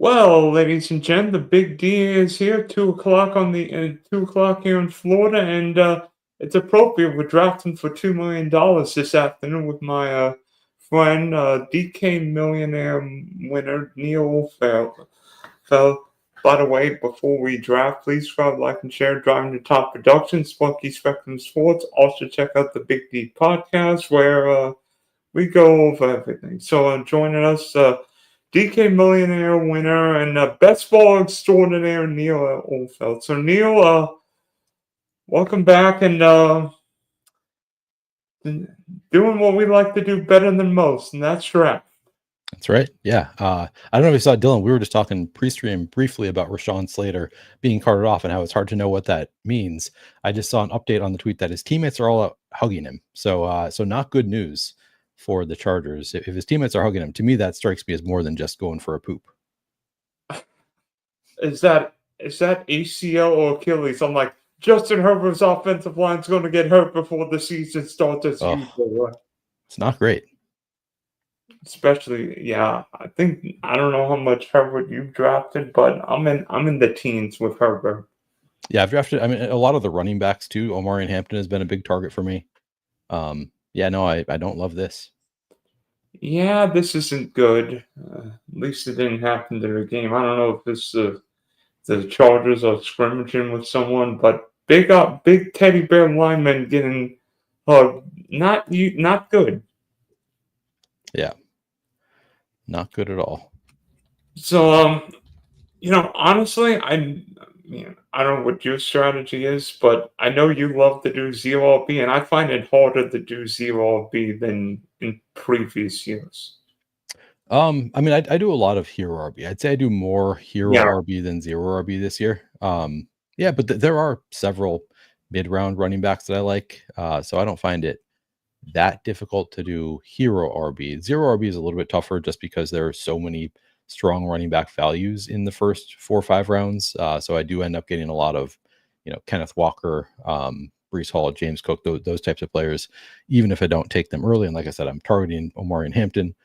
Well, ladies and gents, the big D is here. 2 o'clock on the 2 o'clock here in Florida, and it's appropriate. We're drafting for $2 million this afternoon with my friend, DK Millionaire winner Neil Orfield. So, by the way, before we draft, please subscribe, like, and share. Driving the Top Productions, Spunky Spectrum Sports. Also, check out the Big D podcast where we go over everything. So, joining us. DK Millionaire winner and best ball extraordinaire Neil Orfield. So Neil, welcome back and doing what we like to do better than most, and that's draft. That's right. Yeah. I don't know if you saw Dylan. We were just talking pre-stream briefly about Rashawn Slater being carted off and how it's hard to know what that means. I just saw an update on the tweet that his teammates are all out hugging him. So not good news for the Chargers. If his teammates are hugging him, to me, that strikes me as more than just going for a poop. Is that ACL or Achilles? I'm like, Justin Herbert's offensive line's going to get hurt before the season starts as usual. It's not great. Especially, yeah. I don't know how much Herbert you've drafted, but I'm in the teens with Herbert. Yeah, I've drafted. I mean, a lot of the running backs too. Omari and Hampton has been a big target for me. Yeah, no, I don't love this. Yeah, this isn't good. At least it didn't happen to the game. I don't know if this the Chargers are scrimmaging with someone, but big teddy bear lineman getting not good. Yeah, not good at all. So honestly, I don't know what your strategy is, but I know you love to do zero RB, and I find it harder to do zero RB than in previous years. I mean, I do a lot of hero RB. I'd say I do more hero RB than zero RB this year. Yeah, but there are several mid-round running backs that I like, so I don't find it that difficult to do hero RB. Zero RB is a little bit tougher just because there are so many strong running back values in the first 4 or 5 rounds. So I do end up getting a lot of, Kenneth Walker, Breece Hall, James Cook, those types of players, even if I don't take them early. And like I said, I'm targeting Omari and Hampton.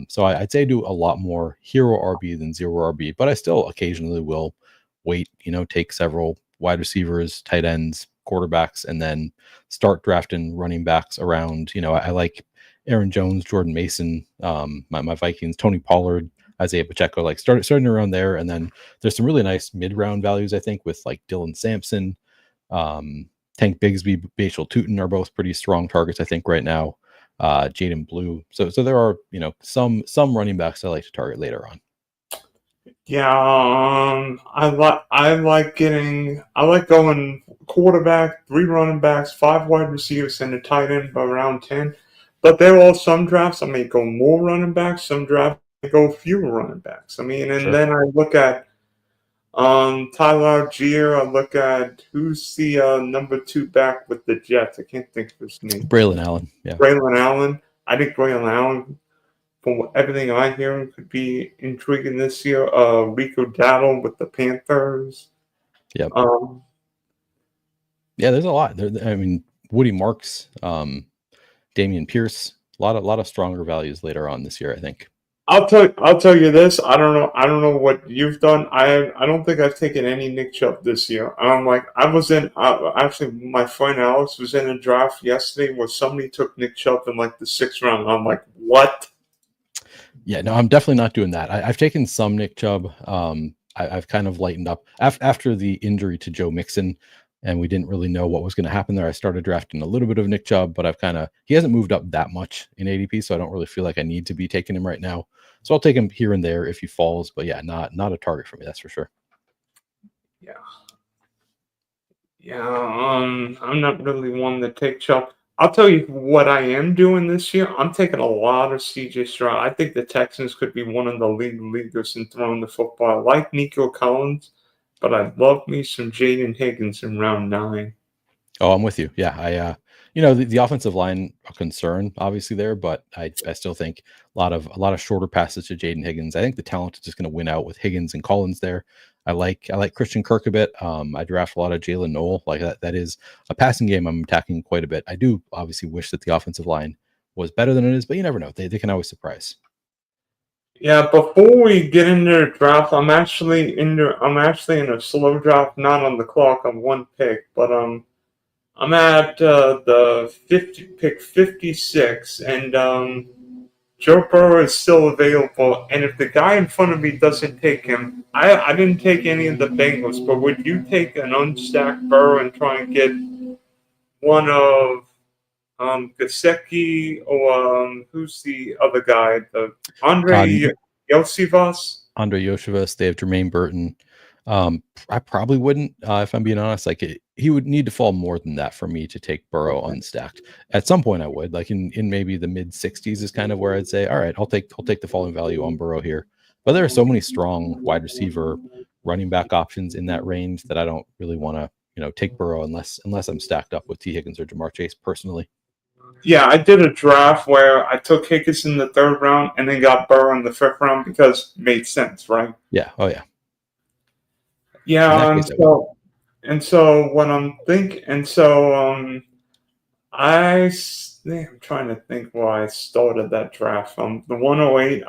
So I'd say I do a lot more hero RB than zero RB, but I still occasionally will wait, take several wide receivers, tight ends, quarterbacks, and then start drafting running backs around. I like Aaron Jones, Jordan Mason, my Vikings, Tony Pollard, Isaiah Pacheco, like starting around there. And then there's some really nice mid-round values, I think, with like Dylan Sampson, Tank Bigsby, Bashal Tutin are both pretty strong targets, I think, right now. Jaden Blue. So there are, some running backs I like to target later on. Yeah, I like going quarterback, 3 running backs, 5 wide receivers, and a tight end by round 10. But there are some drafts I may go more running backs, some drafts I go fewer running backs. I mean, and then I look at Tyler Algier. I look at who's the number 2 back with the Jets. I can't think of his name. Braylon Allen. Yeah. Braylon Allen. I think Braylon Allen, from everything I hear, could be intriguing this year. Rico Dowdle with the Panthers. Yep. Yeah, there's a lot. I mean, Woody Marks, Damian Pierce, a lot of stronger values later on this year, I think. I'll tell you this. I don't know what you've done. I don't think I've taken any Nick Chubb this year. Actually, my friend Alex was in a draft yesterday where somebody took Nick Chubb in like the 6th round. I'm like, what? Yeah, no, I'm definitely not doing that. I've taken some Nick Chubb. I've kind of lightened up after the injury to Joe Mixon, and we didn't really know what was going to happen there. I started drafting a little bit of Nick Chubb, but he hasn't moved up that much in ADP, so I don't really feel like I need to be taking him right now. So I'll take him here and there if he falls, but yeah, not a target for me, that's for sure. Yeah. I'm not really one to take Chubb. I'll tell you what I am doing this year. I'm taking a lot of CJ Stroud. I think the Texans could be one of the leaders in throwing the football. I like Nico Collins, but I love me some Jaden Higgins in round 9. Oh, I'm with you. Yeah, the offensive line a concern obviously there, but I still think a lot of shorter passes to Jaden Higgins. I think the talent is just going to win out with Higgins and Collins there. I like Christian Kirk a bit. I draft a lot of Jalen Noel. Like that is a passing game I'm attacking quite a bit. I do obviously wish that the offensive line was better than it is, but you never know. They can always surprise. Yeah, before we get into the draft, I'm actually in a slow draft, not on the clock on one pick, but I'm at the 56, and Joe Burrow is still available. And if the guy in front of me doesn't take him, I didn't take any of the Bengals, but would you take an unstacked Burrow and try and get one of Gasecki or who's the other guy? The Uh, Andre Yosivas? Andre Yoshivas, they have Jermaine Burton. I probably wouldn't, if I'm being honest. Like he would need to fall more than that for me to take Burrow Okay. unstacked. At some point, I would. Like in maybe the mid 60s is kind of where I'd say, all right, I'll take the falling value on Burrow here. But there are so many strong wide receiver, running back options in that range that I don't really want to take Burrow unless I'm stacked up with T Higgins or Jamar Chase personally. Yeah, I did a draft where I took Higgins in the third round and then got Burrow in the fifth round because it made sense, right? Yeah. Oh yeah. In that Yeah, case, I would. and so what I'm thinking, and so I'm trying to think why I started that draft. The 108,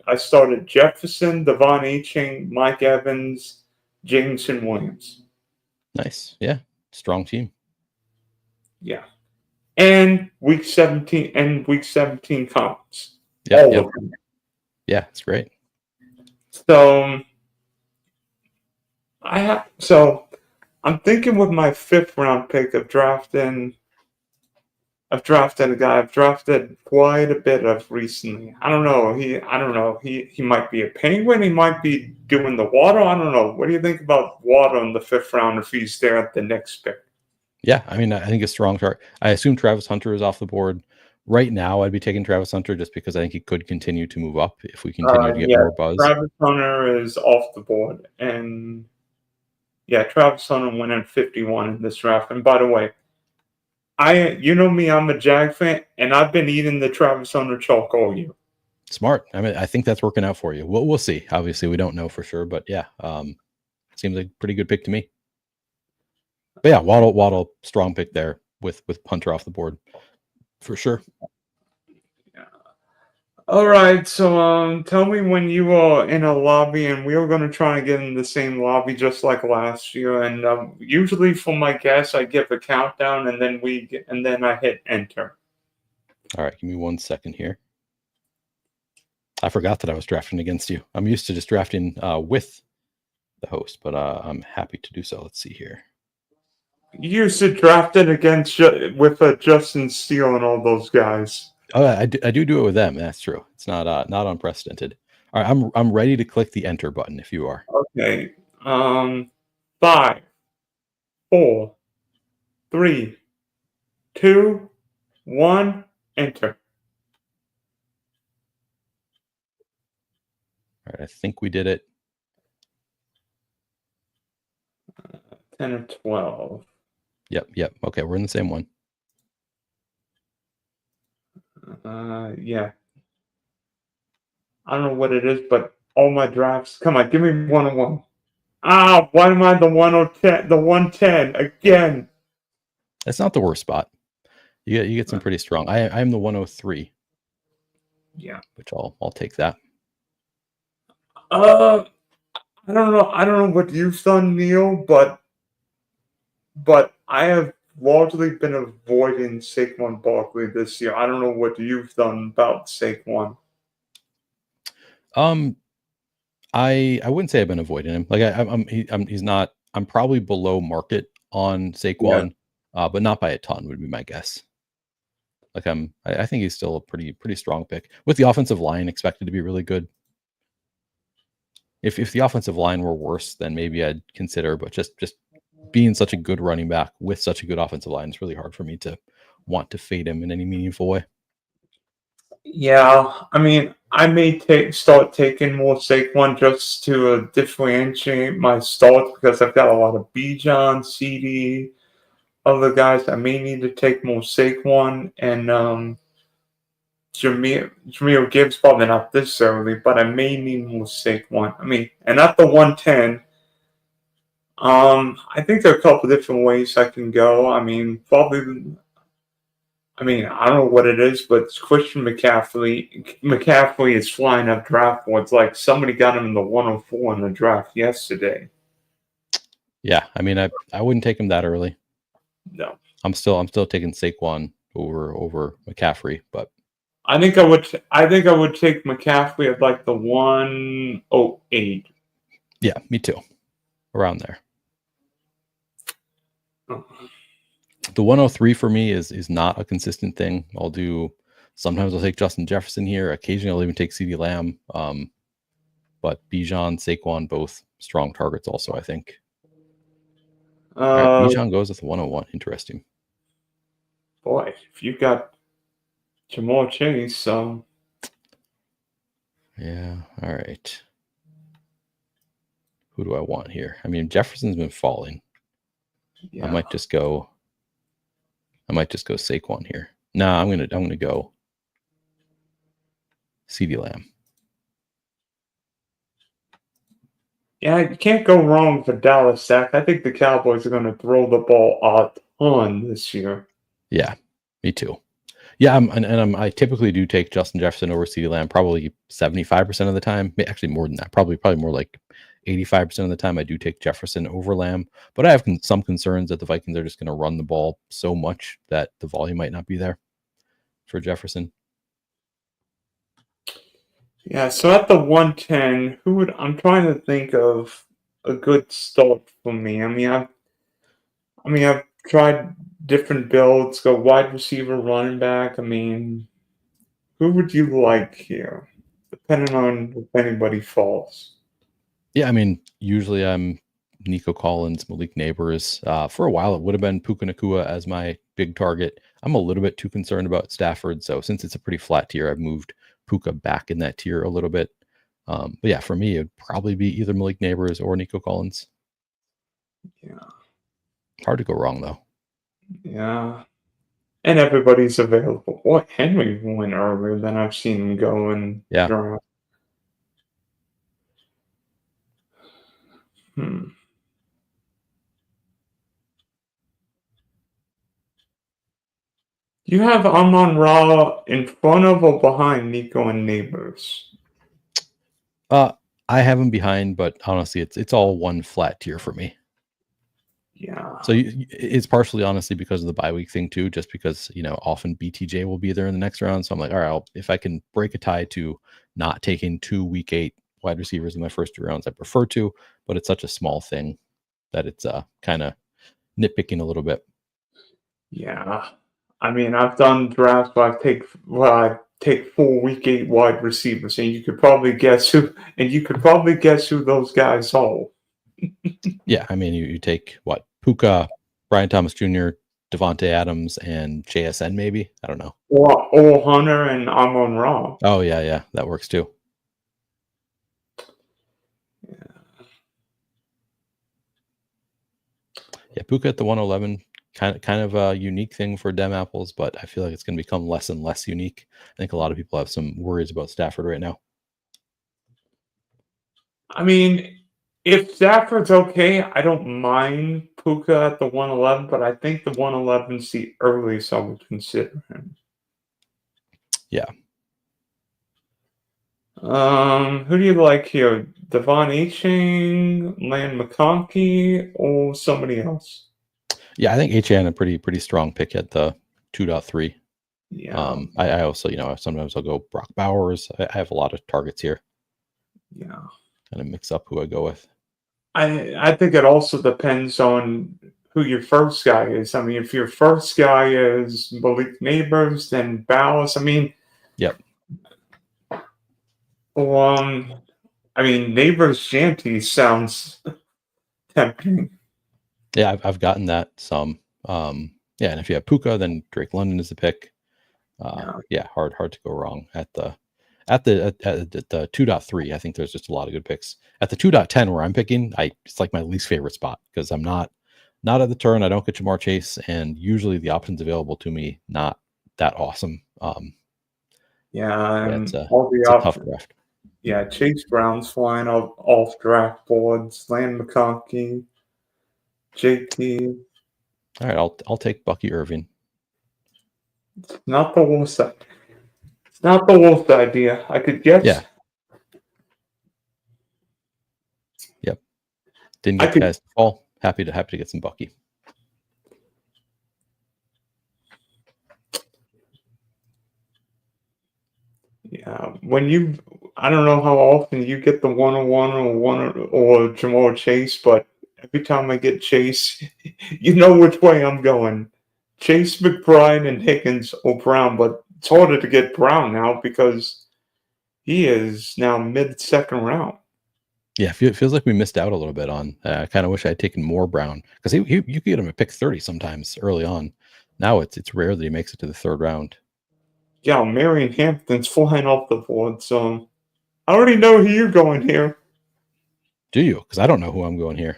I started Jefferson, Devon Aching, Mike Evans, Jameson Williams. Nice. Yeah. Strong team. Yeah, and week 17 comments, Yep. all Yep. of them. Yeah. It's great. So I'm thinking with my fifth round pick of drafting. I've drafted a guy I've drafted quite a bit of recently. I don't know. He might be a penguin. He might be doing the water. I don't know. What do you think about water in the fifth round if he's there at the next pick? Yeah, I mean, I think a strong chart. I assume Travis Hunter is off the board right now. I'd be taking Travis Hunter just because I think he could continue to move up if we continue to get Yeah, more buzz. Travis Hunter is off the board, and yeah, Travis Hunter went at 51 in this draft. And by the way, you know me, I'm a Jag fan, and I've been eating the Travis Hunter chalk all year. Smart. I mean, I think that's working out for you. We'll see. Obviously, we don't know for sure, but yeah, seems like a pretty good pick to me. But yeah, Waddle, strong pick there with Hunter off the board for sure. All right, so tell me when you are in a lobby, and we are going to try and get in the same lobby just like last year. And usually, for my guests, I give a countdown, and then I hit enter. All right, give me 1 second here. I forgot that I was drafting against you. I'm used to just drafting with the host, but I'm happy to do so. Let's see here. You used to draft it against with Justin Steele and all those guys. Oh, I do it with them. That's true. It's not unprecedented. All right, I'm ready to click the enter button if you are. Okay. 5, 4, 3, 2, 1, enter. All right, I think we did it. 10 or 12. Yep. Okay, we're in the same one. Yeah. I don't know what it is, but all my drafts. Come on, give me 101. Ah, why am I the 110? The 110 again. That's not the worst spot. You get some pretty strong. I'm the 103. Yeah. Which I'll take that. I don't know. I don't know what you've done, Neil, but I have largely been avoiding Saquon Barkley this year. I don't know what you've done about Saquon. I wouldn't say I've been avoiding him. Like he's not. I'm probably below market on Saquon, but not by a ton would be my guess. Like I think he's still a pretty strong pick with the offensive line expected to be really good. If the offensive line were worse, then maybe I'd consider. But just being such a good running back with such a good offensive line, it's really hard for me to want to fade him in any meaningful way. Yeah, I mean, I may start taking more Saquon just to differentiate my starts because I've got a lot of Bijan, CD, other guys. I may need to take more Saquon and Jameer Gibbs, probably not this early, but I may need more Saquon. I mean, and at the 110, I think there are a couple different ways I can go. I mean, probably I mean, I don't know what it is, but it's Christian McCaffrey. McCaffrey is flying up draft boards. Like somebody got him in the 104 in the draft yesterday. Yeah, I mean, I wouldn't take him that early. No, I'm still taking Saquon over McCaffrey, but I think I would. I think I would take McCaffrey at like the 108. yeah, me too, around there. Oh. The 103 for me is not a consistent thing. Sometimes I'll take Justin Jefferson here. Occasionally I'll even take CeeDee Lamb. But Bijan, Saquon, both strong targets also, I think. All right, Bijan goes with 101. Interesting. Boy, if you got Jamal Chase, yeah, all right. Who do I want here? I mean, Jefferson's been falling. Yeah. I might just go Saquon here. Nah, I'm gonna go CeeDee Lamb. Yeah, you can't go wrong with Dallas Zach. I think the Cowboys are going to throw the ball a ton this year. Yeah, me too. Yeah, I typically do take Justin Jefferson over CeeDee Lamb probably 75% of the time. Actually, more than that. Probably more like 85% of the time. I do take Jefferson over Lamb, but I have some concerns that the Vikings are just going to run the ball so much that the volume might not be there for Jefferson. Yeah, so at the 110, I'm trying to think of a good start for me. I mean, I've tried different builds, go wide receiver, running back. I mean, who would you like here, depending on if anybody falls? Yeah, I mean, usually I'm Nico Collins, Malik Neighbors. For a while, it would have been Puka Nacua as my big target. I'm a little bit too concerned about Stafford, so since it's a pretty flat tier, I've moved Puka back in that tier a little bit. But yeah, for me, it'd probably be either Malik Neighbors or Nico Collins. Yeah. Hard to go wrong, though. Yeah. And everybody's available. Boy, Henry went earlier than I've seen him go in draft. You have Amon-Ra in front of or behind Nico and Neighbors? I have him behind, but honestly, it's all one flat tier for me. Yeah. So it's partially honestly because of the bye week thing too, just because often BTJ will be there in the next round. So I'm like, all right, if I can break a tie to not taking 2 week 8 wide receivers in my first 2 rounds, I prefer to. But it's such a small thing that it's kind of nitpicking a little bit. Yeah. I mean, I've done drafts where I take 4 week 8 wide receivers, and you could probably guess who those guys are. Yeah, I mean, you take what? Puka, Brian Thomas Jr., Devontae Adams, and JSN maybe? I don't know. Or Hunter and Amon-Ra. Oh, yeah, that works too. Yeah, Puka at the 111, kind of a unique thing for Dem Apples, but I feel like it's going to become less and less unique. I think a lot of people have some worries about Stafford right now. I mean, if Stafford's okay, I don't mind Puka at the 111, but I think the 111's the earliest I would consider him. Yeah. Who do you like here? Devon Achane, Land McConkey, or somebody else? Yeah, I think Achane a pretty strong pick at the 2.3. Yeah. I also, sometimes I'll go Brock Bowers. I have a lot of targets here. Yeah. Kind of mix up who I go with. I think it also depends on who your first guy is. I mean, if your first guy is Malik Neighbors, then Bowers. I mean, yep. I mean, Neighbors Shanty sounds tempting. Yeah, I've gotten that some. Yeah, and if you have Puka, then Drake London is the pick. Yeah, hard to go wrong at the 2.3. I think there's just a lot of good picks. At the 2.10 where I'm picking, it's like my least favorite spot because I'm not at the turn. I don't get Jamar Chase, and usually the options available to me not that awesome. Yeah, it's a tough draft. Yeah, Chase Brown's flying off draft boards. Land McConkey, JT. All right, I'll take Bucky Irving. It's not the worst. It's not the worst idea. I could Yeah. get. Yep. Didn't I get the could. guys to fall. Happy to get some Bucky. Yeah. When you, I don't know how often you get the 101 or Jamal Chase, but every time I get Chase, you know which way I'm going. Chase, McBride, and Higgins or Brown, but it's harder to get Brown now because he is now mid second round. Yeah, it feels like we missed out a little bit on. I kind of wish I had taken more Brown because you could get him at pick 30 sometimes early on. Now it's rare that he makes it to the third round. Yeah, Marion Hampton's flying off the board, so I already know who you're going here. Do you? Because I don't know who I'm going here.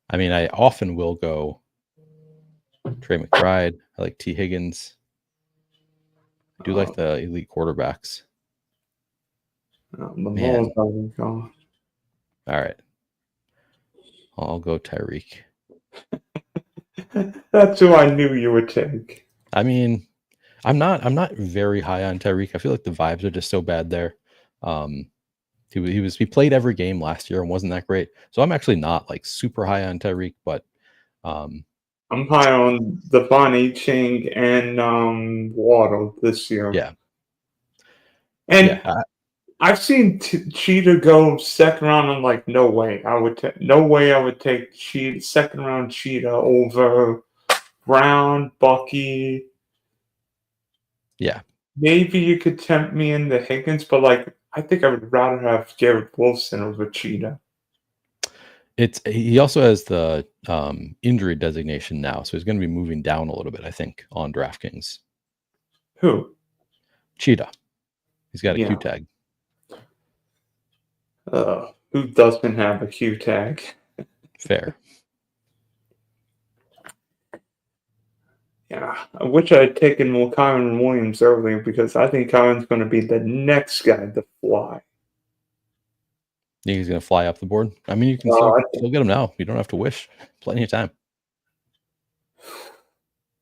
I mean, I often will go Trey McBride. I like T. Higgins. I do like the elite quarterbacks. Lamar's already gone. All right. I'll go Tyreek. That's who I knew you would take. I mean, I'm not very high on Tyreek. I feel like the vibes are just so bad there. He played every game last year and wasn't that great. So I'm actually not like super high on Tyreek, but I'm high on Devon Ching and Waddle this year. yeah. And Yeah. I've seen Cheetah go second round. I'm like, no way. No way I would take second round Cheetah over Brown, Bucky. Yeah. Maybe you could tempt me into Higgins, but like I think I would rather have Garrett Wilson over Cheetah. He also has the injury designation now, so he's going to be moving down a little bit, I think, on DraftKings. Who? Cheetah. He's got a Yeah. Q tag. Who doesn't have a Q tag? Fair. Yeah, I wish I had taken more Kyron Williams earlier because I think Kyron's going to be the next guy to fly. Think he's going to fly up the board? I mean, you can I still get him now. You don't have to wish. Plenty of time.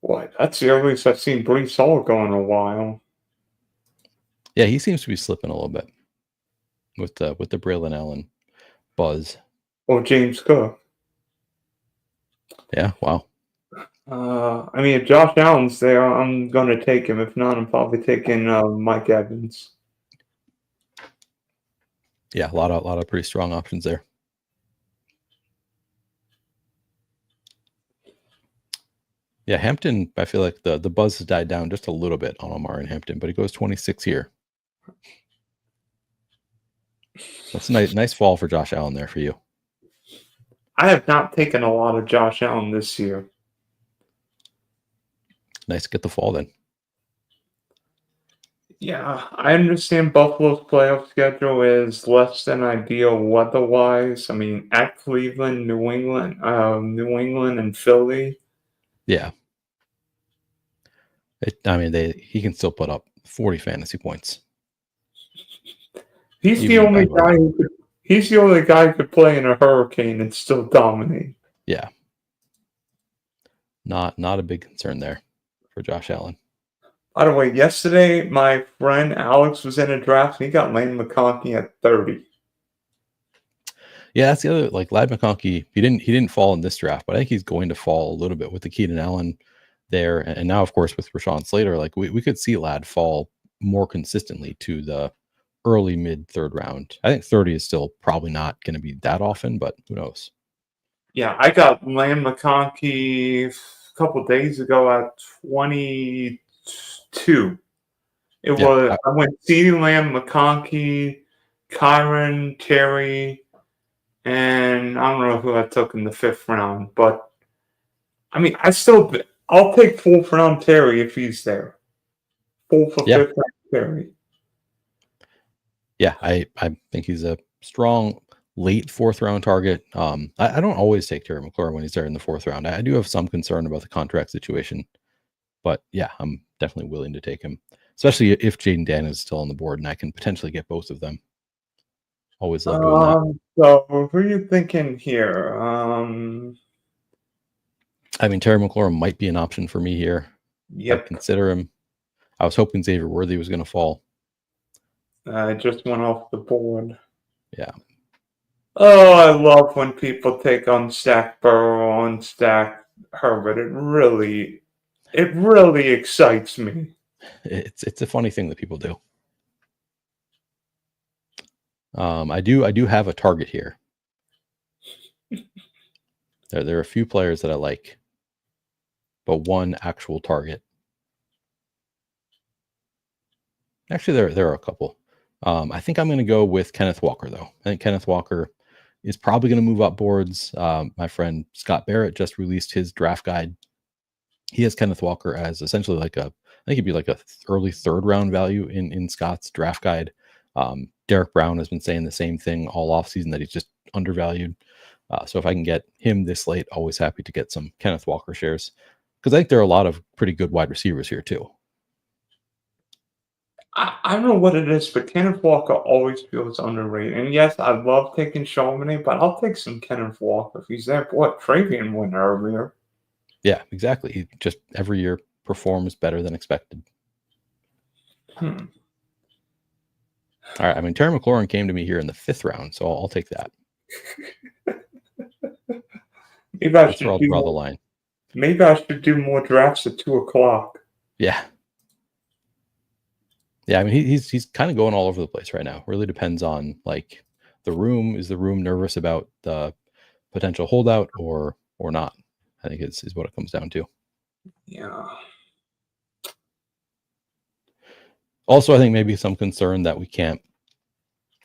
What? That's the earliest I've seen Brees Hall go in a while. Yeah, he seems to be slipping a little bit with the Braylon Allen buzz. Or James Cook. Yeah, wow. I mean, if Josh Allen's there, I'm going to take him. If not, I'm probably taking Mike Evans. Yeah, a lot of pretty strong options there. Yeah, Hampton, I feel like the buzz has died down just a little bit on Omar and Hampton, but he goes 26 here. That's a nice fall for Josh Allen there for you. I have not taken a lot of Josh Allen this year. Nice to get the fall then. Yeah, I understand Buffalo's playoff schedule is less than ideal weather-wise. I mean, at Cleveland, New England, and Philly. Yeah. He can still put up 40 fantasy points. He's the only guy who could play in a hurricane and still dominate. Yeah. Not a big concern there for Josh Allen. By the way, yesterday my friend Alex was in a draft and he got Lane McConkey at 30. Yeah, that's the other, like Ladd McConkey, he didn't fall in this draft, but I think he's going to fall a little bit with the Keenan Allen there. And now, of course, with Rashawn Slater, like we could see Ladd fall more consistently to the early mid third round. I think 30 is still probably not going to be that often, but who knows? Yeah, I got Lane McConkey a couple days ago at 22. I went CeeDee Lamb, McConkey, Kyron, Terry, and I don't know who I took in the 5th round, but I mean, I'll take 4th round Terry if he's there. 4th or 5th round Terry. Yeah, I think he's a strong late 4th round target. I don't always take Terry McLaurin when he's there in the 4th round. I do have some concern about the contract situation, but yeah, I'm definitely willing to take him, especially if Jaden Daniels is still on the board and I can potentially get both of them. Always love doing that. So who are you thinking here? I mean, Terry McLaurin might be an option for me here. I'd Yep. consider him. I was hoping Xavier Worthy was going to fall. Just went off the board. Yeah. Oh, I love when people take unstacked Burrow, unstacked Herbert. It really excites me. It's a funny thing that people do. I do have a target here. There are a few players that I like, but one actual target. Actually, there are a couple. I think I'm going to go with Kenneth Walker, though. I think Kenneth Walker is probably going to move up boards. My friend Scott Barrett just released his draft guide. He has Kenneth Walker as essentially I think he'd be like a early third round value in Scott's draft guide. Derek Brown has been saying the same thing all offseason, that he's just undervalued. So if I can get him this late, always happy to get some Kenneth Walker shares, because I think there are a lot of pretty good wide receivers here too. I don't know what it is, but Kenneth Walker always feels underrated. And yes, I love taking Charbonnet, but I'll take some Kenneth Walker if he's there. What Travian went earlier. Yeah, exactly. He just every year performs better than expected. All right. I mean, Terry McLaurin came to me here in the 5th round, so I'll take that. Maybe I That's where I'll draw the line. Maybe I should do more drafts at 2:00. Yeah. Yeah, I mean, he's kind of going all over the place right now. Really depends on like the room. Is the room nervous about the potential holdout or not? I think is what it comes down to. Yeah. Also, I think maybe some concern that we can't,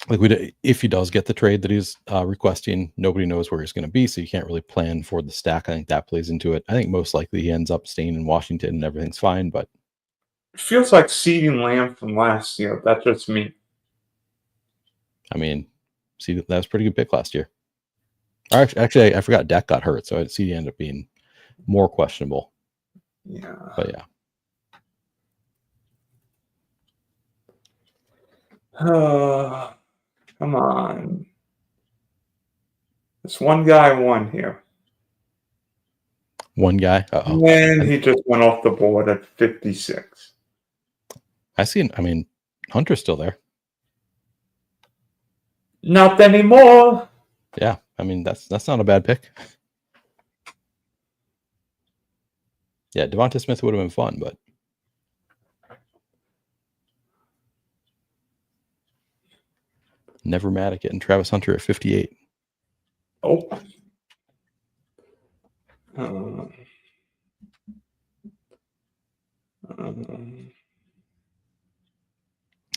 like, if he does get the trade that he's requesting, nobody knows where he's going to be, so you can't really plan for the stack. I think that plays into it. I think most likely he ends up staying in Washington and everything's fine, but it feels like CeeDee Lamb from last year. That's just me. I mean, see, that was a pretty good pick last year. Actually, I forgot Dak got hurt, so CeeDee ended up being more questionable. Yeah. But yeah. Come on. This one guy won here. One guy? Uh-oh. And he just went off the board at 56. I mean, Hunter's still there. Not anymore. Yeah, I mean, that's not a bad pick. Yeah, Devonta Smith would have been fun, but never mad at getting Travis Hunter at 58. Oh.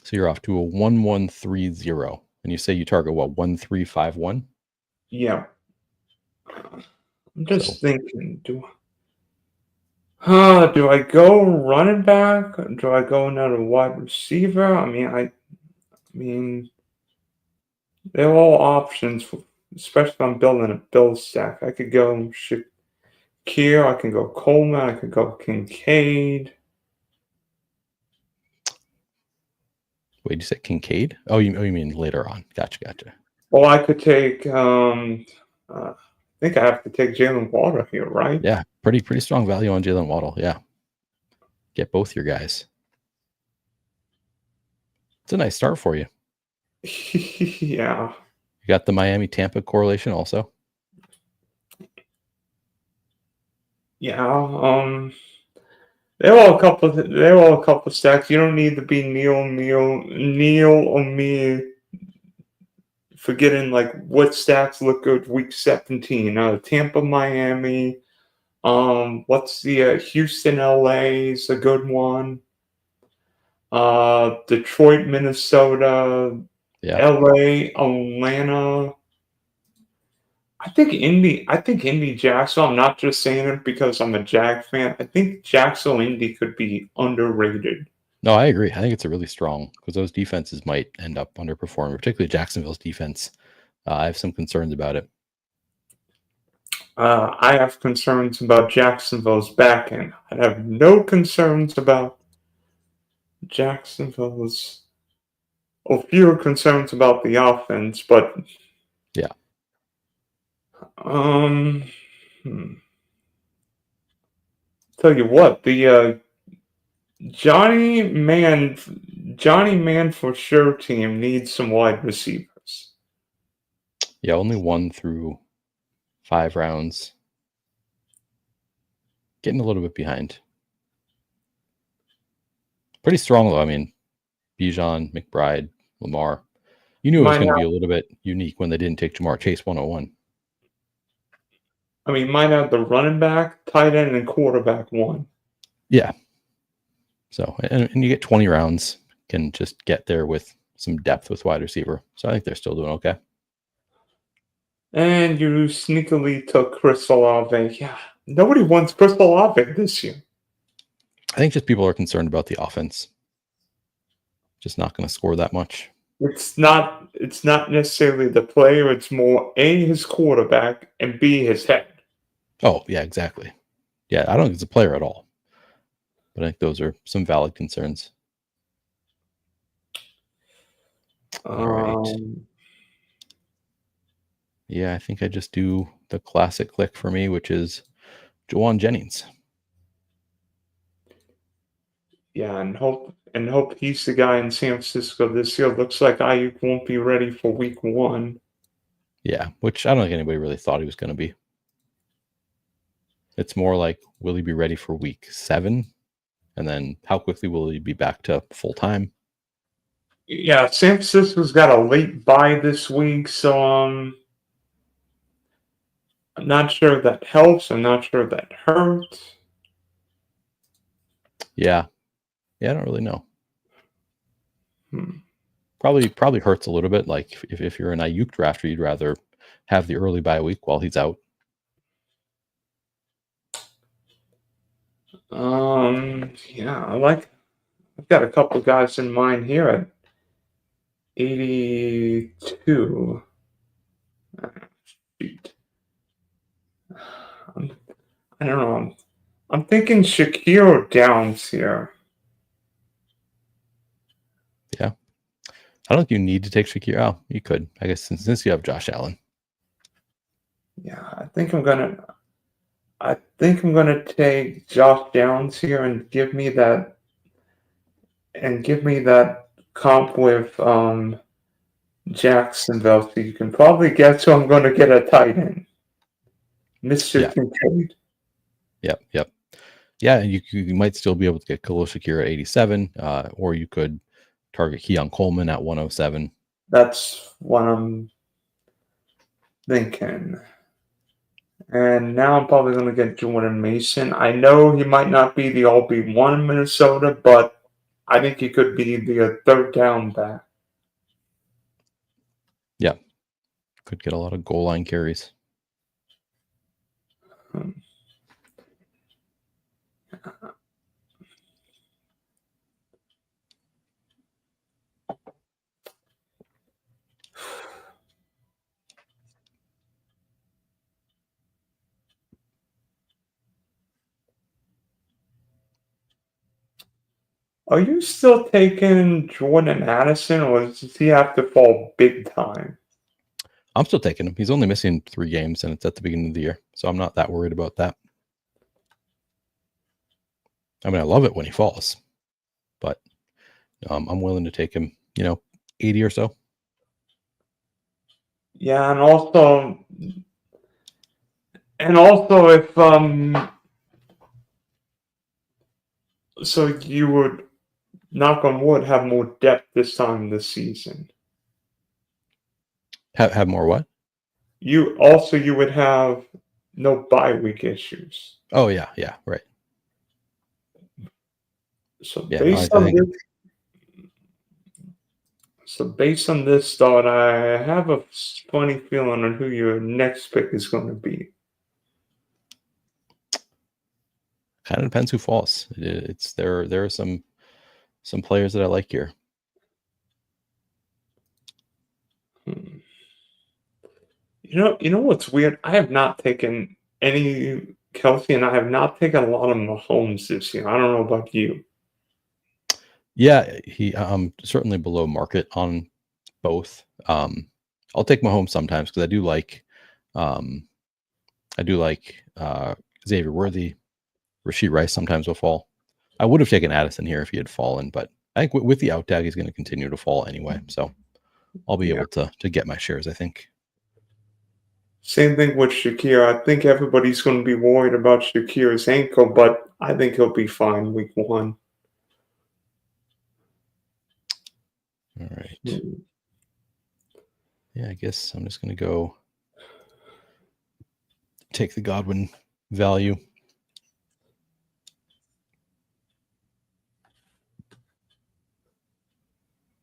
So you're off to a 1130, and you say you target what, 1351? Yeah. I'm just thinking, do I go running back? Do I go another wide receiver? I mean, they're all options, especially if I'm building a build stack. I could go Shakir, I can go Coleman, I could go Kincaid. Wait, you said Kincaid? Oh, you mean later on. Gotcha. Well, I could take, I think I have to take Jalen Waddle here, right? Yeah, pretty strong value on Jalen Waddle. Yeah. Get both your guys. It's a nice start for you. Yeah. You got the Miami-Tampa correlation also. Yeah. There are a couple stacks. You don't need to be Neil or me forgetting like what stacks look good week 17. Tampa, Miami. What's the Houston, LA is a good one. Detroit, Minnesota, LA, Atlanta. I think Indy Jacksonville. I'm not just saying it because I'm a Jag fan. I think Jacksonville Indy could be underrated. No, I agree. I think it's a really strong, because those defenses might end up underperforming, particularly Jacksonville's defense. I have some concerns about it. I have concerns about Jacksonville's back end. I have no concerns about Jacksonville's, or fewer concerns about the offense, but yeah. tell you what, the Johnny Man, Johnny Man for sure team needs some wide receivers. Yeah, only 1 through 5 rounds. Getting a little bit behind. Pretty strong though. I mean, Bijan, McBride, Lamar. You knew it was Might going to have, be a little bit unique when they didn't take Jamar Chase 101. I mean, might have the running back, tight end, and quarterback one. Yeah. So, and you get 20 rounds, can just get there with some depth with wide receiver. So I think they're still doing okay. And you sneakily took Chris Olave. Yeah, nobody wants Chris Olave this year. I think just people are concerned about the offense. Just not going to score that much. It's not necessarily the player, it's more A, his quarterback, and B, his head. Oh, yeah, exactly. Yeah, I don't think it's a player at all. But I think those are some valid concerns. All right. Yeah, I think I just do the classic click for me, which is Jawan Jennings. Yeah, and hope he's the guy in San Francisco this year. Looks like Ayuk won't be ready for week 1. Yeah, which I don't think anybody really thought he was going to be. It's more like, will he be ready for week 7? And then how quickly will he be back to full time? Yeah, San Francisco's got a late bye this week, so I'm not sure if that helps. I'm not sure if that hurts. Yeah. Yeah, I don't really know. Hmm. Probably hurts a little bit. Like if you're an Ayuk drafter, you'd rather have the early bye week while he's out. Yeah, I've got a couple guys in mind here at 82. Shoot. I don't know. I'm thinking Shakir Downs here. Yeah. I don't think you need to take Shakir. Oh, you could, I guess, since you have Josh Allen. Yeah, I think I'm gonna take Josh Downs here and give me that comp with Jacksonville. So you can probably guess who I'm gonna get a tight end. Mr. Yeah. Kincaid. Yep. Yeah, you might still be able to get Khalil Shakir at 87, or you could target Keon Coleman at 107. That's what I'm thinking. And now I'm probably going to get Jordan Mason. I know he might not be the RB1 in Minnesota, but I think he could be the third down back. Yeah. Could get a lot of goal line carries. Are you still taking Jordan Addison, or does he have to fall big time? I'm still taking him. He's only missing 3 games, and it's at the beginning of the year, so I'm not that worried about that. I mean, I love it when he falls, but I'm willing to take him, 80 or so. Yeah, and also if so you would, knock on wood, have more depth this time this season. Have more what? You would have no bye week issues. Oh yeah, right. So Yeah, no, I think based on this thought, I have a funny feeling on who your next pick is going to be. kind of depends who falls. It's there are some players that I like here. You know what's weird? I have not taken any Kelsey, and I have not taken a lot of Mahomes this year. I don't know about you. Yeah, he certainly below market on both. I'll take Mahomes sometimes because I do like Xavier Worthy. Rashee Rice sometimes will fall. I would have taken Addison here if he had fallen, but I think with the out tag, he's going to continue to fall anyway. So I'll be able to get my shares, I think. Same thing with Shakir. I think everybody's going to be worried about Shakir's ankle, but I think he'll be fine week 1. All right. Yeah, I guess I'm just going to go take the Godwin value.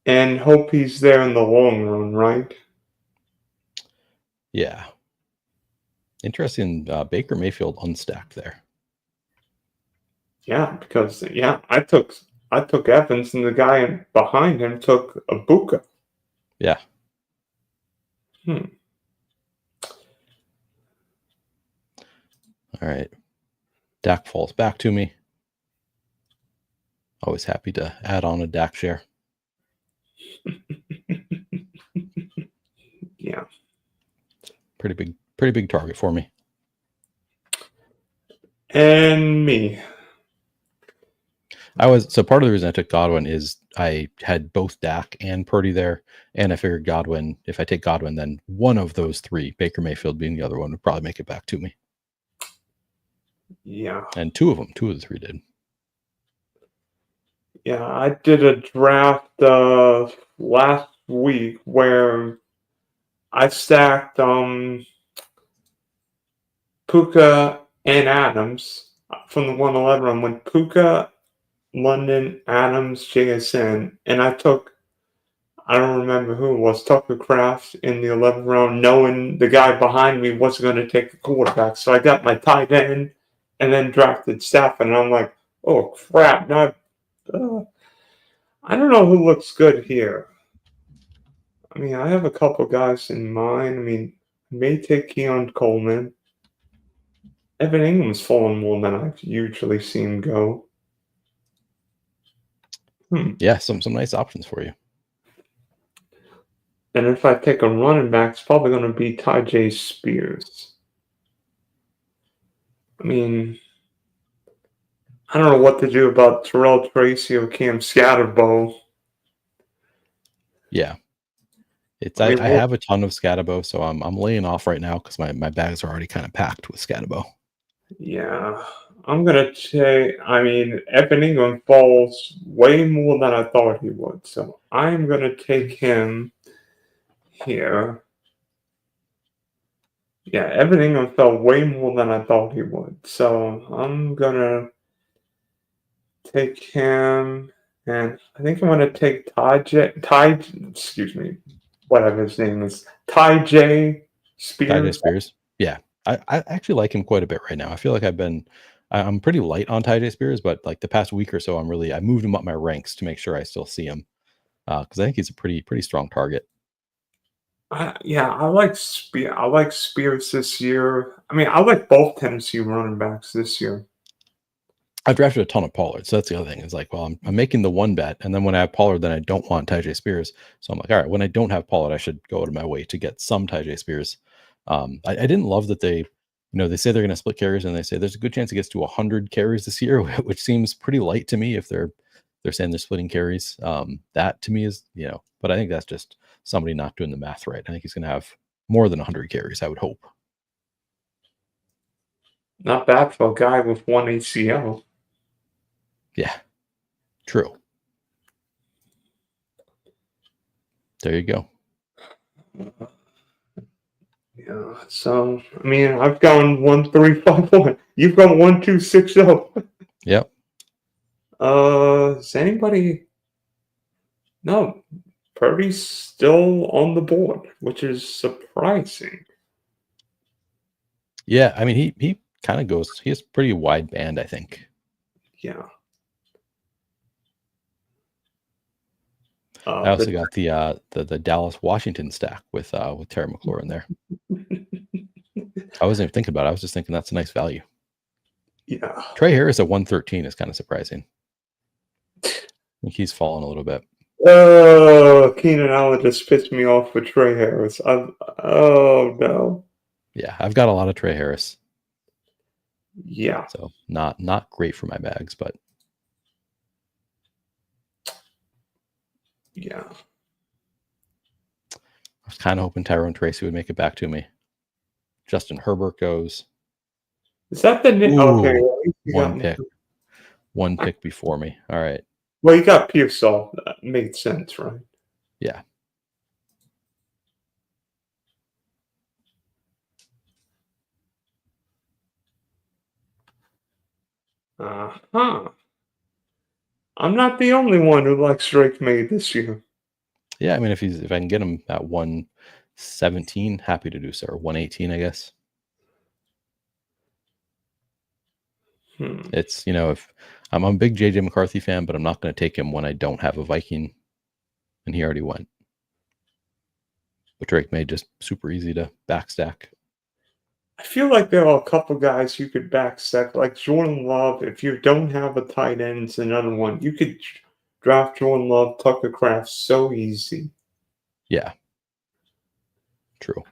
And hope he's there in the long run, right? Yeah. Interesting. Baker Mayfield unstacked there. Yeah, because I took Evans, and the guy behind him took Ibuka. Yeah. All right. Dak falls back to me. Always happy to add on a Dak share. Yeah. Pretty big target for me. And me. So part of the reason I took Godwin is I had both Dak and Purdy there, and I figured Godwin, if I take Godwin, then one of those three, Baker Mayfield being the other one, would probably make it back to me. Yeah. And two of the three did. Yeah, I did a draft last week where I stacked Puka and Adams from the 111. I went Puka, London, Adams, JSN, and I don't remember who it was, Tucker Kraft in the 11th round, knowing the guy behind me wasn't going to take the quarterback. So I got my tight end and then drafted Stafford, and I'm like, oh crap, now I don't know who looks good here. I mean, I have a couple guys in mind. I mean, I may take Keon Coleman. Evan Ingram's fallen more than I've usually seen go. Yeah, some nice options for you. And if I take a running back, it's probably going to be Tyjae Spears. I mean, I don't know what to do about Terrell Tracy or Cam Scatterbo. Yeah. I have a ton of Scatterbo, so I'm laying off right now because my bags are already kind of packed with Scatterbo. Yeah, I'm going to say, I mean, Evan Ingram falls way more than I thought he would. So I'm going to take him here. Yeah, Evan Ingram fell way more than I thought he would. So I'm going to take him, and I think I'm going to take whatever his name is, Tyjae Spears. Tyjae Spears. Yeah. I actually like him quite a bit right now. I feel like I'm pretty light on Tyjae Spears, but like the past week or so, I moved him up my ranks to make sure I still see him. Because I think he's a pretty strong target. I like Spears this year. I mean, I like both Tennessee running backs this year. I've drafted a ton of Pollard, so that's the other thing. It's like, well, I'm making the one bet, and then when I have Pollard, then I don't want Tyjae Spears. So I'm like, all right, when I don't have Pollard, I should go out of my way to get some Tyjae Spears. I didn't love that they say they're going to split carries, and they say there's a good chance it gets to 100 carries this year, which seems pretty light to me if they're saying they're splitting carries. That to me is, but I think that's just somebody not doing the math right. I think he's going to have more than 100 carries, I would hope. Not bad for a guy with one ACL. Yeah, true. There you go. Yeah, so I mean, I've gone 1-3-5-1. You've gone 1-2-6-0. Yep. Is anybody? No, Purdy's still on the board, which is surprising. Yeah, I mean, he kind of goes. He has pretty wide band, I think. Yeah. I also got the Dallas Washington stack with Terry McLaurin there. I wasn't even thinking about it. I was just thinking that's a nice value. Yeah. Trey Harris at 113 is kind of surprising. I think he's fallen a little bit. Oh, Keenan Allen just pissed me off with Trey Harris. Oh no. Yeah, I've got a lot of Trey Harris. Yeah. So not great for my bags, but Yeah. I was kind of hoping Tyrone Tracy would make it back to me. Justin Herbert goes. Is that the okay? Ooh, At least you got one pick before me. All right. Well, you got Pearsall. That made sense, right? Yeah. Uh-huh. I'm not the only one who likes Drake May this year. Yeah, I mean, if I can get him at 117, happy to do so. Or 118, I guess. It's, if I'm a big JJ McCarthy fan, but I'm not going to take him when I don't have a Viking, and he already went. But Drake May just super easy to backstack. I feel like there are a couple guys you could backstack, like Jordan Love. If you don't have a tight end, it's another one. You could draft Jordan Love, Tucker Craft so easy. Yeah. True.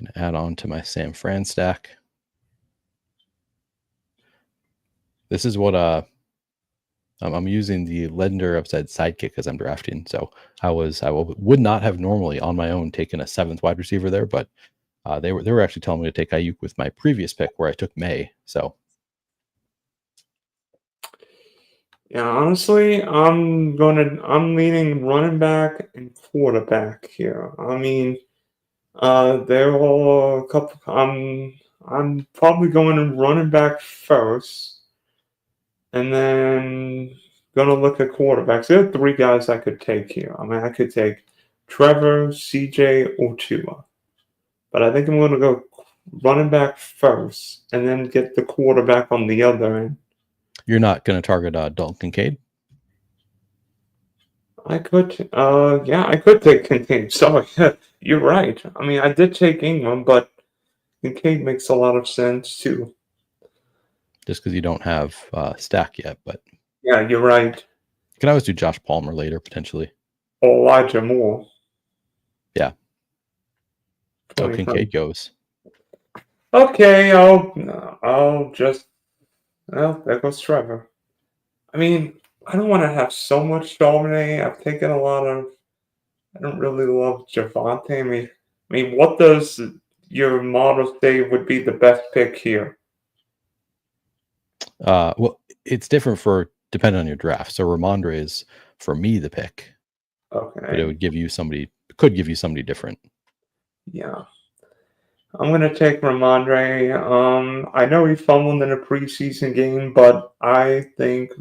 Gonna add on to my San Fran stack. This is what I'm using the Lender Upside Sidekick as I'm drafting. So I would not have normally on my own taken a 7th wide receiver there, but they were actually telling me to take Ayuk with my previous pick where I took May. So yeah, honestly, I'm leaning running back and quarterback here. I mean, there are a couple. I'm probably going to running back first, and then gonna look at quarterbacks. There are 3 guys I could take here. I mean, I could take Trevor, CJ, or Tua, but I think I'm gonna go running back first, and then get the quarterback on the other end. you're not going to target Dalton Kincaid? I could, I could take Kincaid. Sorry, you're right. I mean, I did take Ingram, but Kincaid makes a lot of sense too. Just because you don't have stack yet, but Yeah, you're right. you can always do Josh Palmer later potentially. Or Elijah Moore. Yeah. Oh, Kincaid goes. Okay, I'll just. Well, there goes Trevor. I mean, I don't want to have so much Charbonnet. I've taken a lot of. I don't really love Javante. I mean, what does your model say would be the best pick here? Well, it's different for depending on your draft. So Ramondre is for me the pick, Okay. but it would could give you somebody different. Yeah. I'm gonna take Ramondre. I know he fumbled in a preseason game, but I think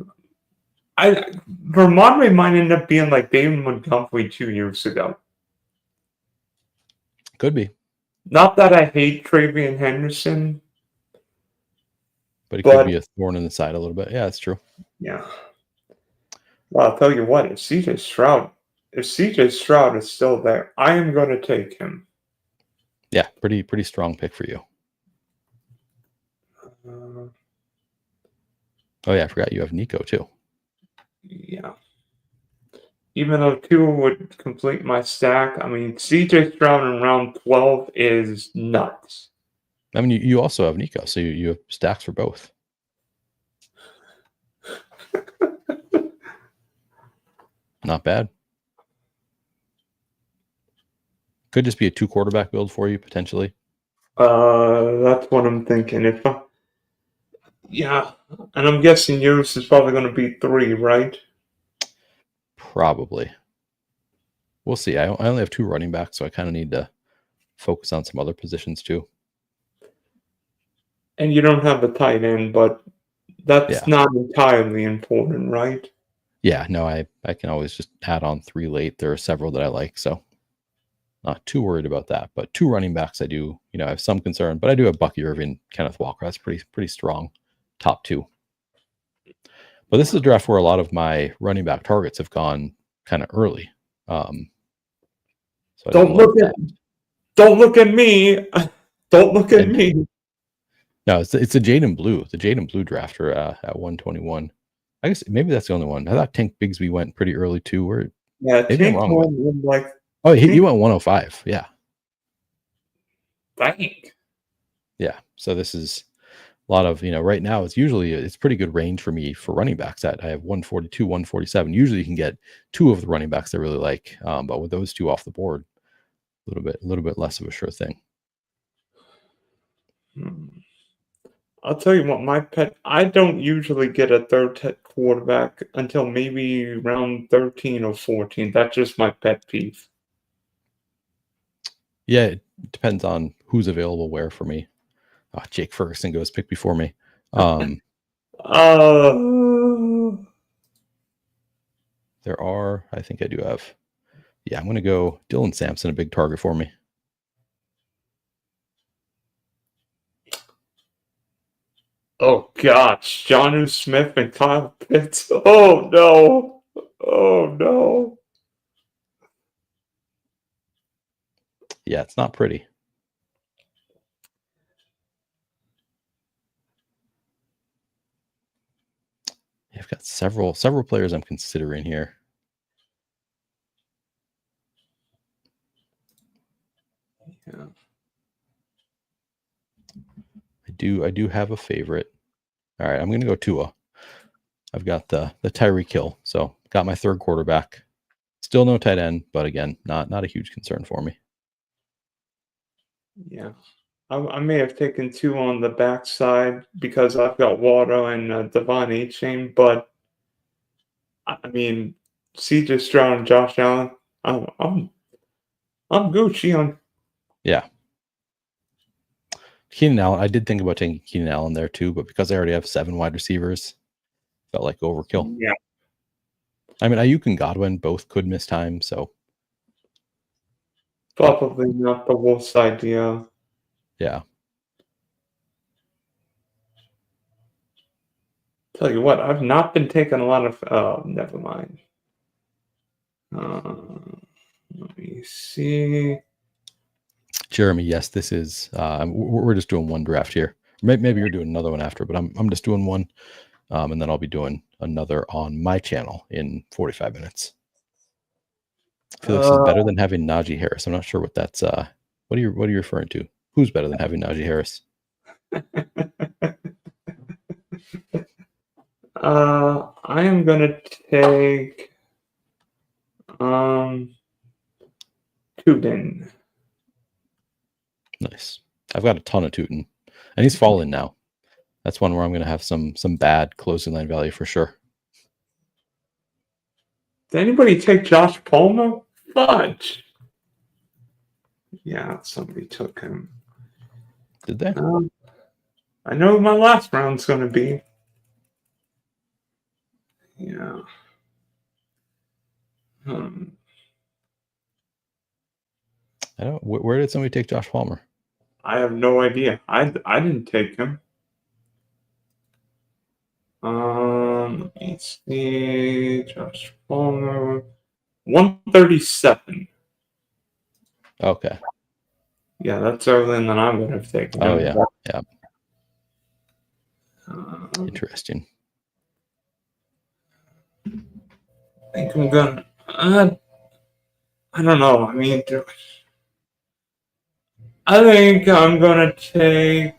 Ramondre might end up being like David Montgomery 2 years ago. Could be, Not that I hate Travian Henderson, but it could be a thorn in the side a little bit. Yeah, that's true. Yeah. Well, I'll tell you what, if CJ Stroud is still there, I am going to take him. Yeah, pretty strong pick for you. Oh yeah, I forgot you have Nico too. Yeah. Even though 2 would complete my stack, I mean, CJ Stroud in round 12 is nuts. I mean, you also have Nico, so you have stacks for both. Not bad. Could just be a 2 quarterback build for you potentially. That's what I'm thinking. Yeah, and I'm guessing yours is probably going to be 3, right? Probably. We'll see. I only have 2 running backs, so I kind of need to focus on some other positions too. And you don't have a tight end, but that's not entirely important, right? Yeah, no, I can always just add on 3 late. There are several that I like, so not too worried about that. But 2 running backs, I do, I have some concern, but I do have Bucky Irving, Kenneth Walker. That's pretty strong, top 2. But this is a draft where a lot of my running back targets have gone kind of early. So don't look at me. Don't look at me. No, it's a Jaden Blue, the Jaden Blue drafter at 121. I guess maybe that's the only one. I thought Tank Bigsby went pretty early too. Yeah, Tank went in like Oh, he went 105. Yeah. Dang. Yeah. So this is a lot of, right now it's pretty good range for me for running backs. That I have 142, 147. Usually you can get two of the running backs I really like. But with those two off the board, a little bit less of a sure thing. I'll tell you what, I don't usually get a quarterback until maybe round 13 or 14. That's just my pet peeve. Yeah, it depends on who's available where for me. Jake Ferguson goes pick before me. Uh, There are, I think I do have. Yeah, I'm going to go Dylan Sampson, a big target for me. oh gosh, Jonnu Smith and Kyle Pitts. Oh no. Oh no. Yeah, it's not pretty. I've got several players I'm considering here. Yeah. I do have a favorite. All right, I'm going to go Tua. I've got the Tyreek Hill, so got my third quarterback. Still no tight end, but again, not a huge concern for me. Yeah. I may have taken two on the backside because I've got Waddle and Devon Achane, but I mean, CJ Stroud and Josh Allen. I'm Gucci on. Yeah. Keenan Allen, I did think about taking Keenan Allen there too, but because I already have 7 wide receivers, felt like overkill. Yeah. I mean, Ayuk and Godwin both could miss time, so Probably not the worst idea. yeah. Tell you what, I've not been taking a lot of. Oh, never mind. Let me see. Jeremy, yes, this is. We're just doing one draft here. Maybe you're doing another one after, but I'm just doing one, and then I'll be doing another on my channel in 45 minutes. Felix is better than having Najee Harris. I'm not sure what that's. What are you referring to? Who's better than having Najee Harris? I am gonna take Tubin. Nice. I've got a ton of Tootin, and he's fallen now. That's one where I'm going to have some bad closing line value for sure. Did anybody take Josh Palmer? Fudge. Yeah, somebody took him. Did they? I know who my last round's going to be. Yeah. I don't. Where did somebody take Josh Palmer? I have no idea. I didn't take him. Let me see. Josh Palmer. 137. Okay. Yeah, that's earlier than I would have taken Oh, him. yeah. Interesting. I think I'm gonna. I don't know. I mean, I think I'm gonna take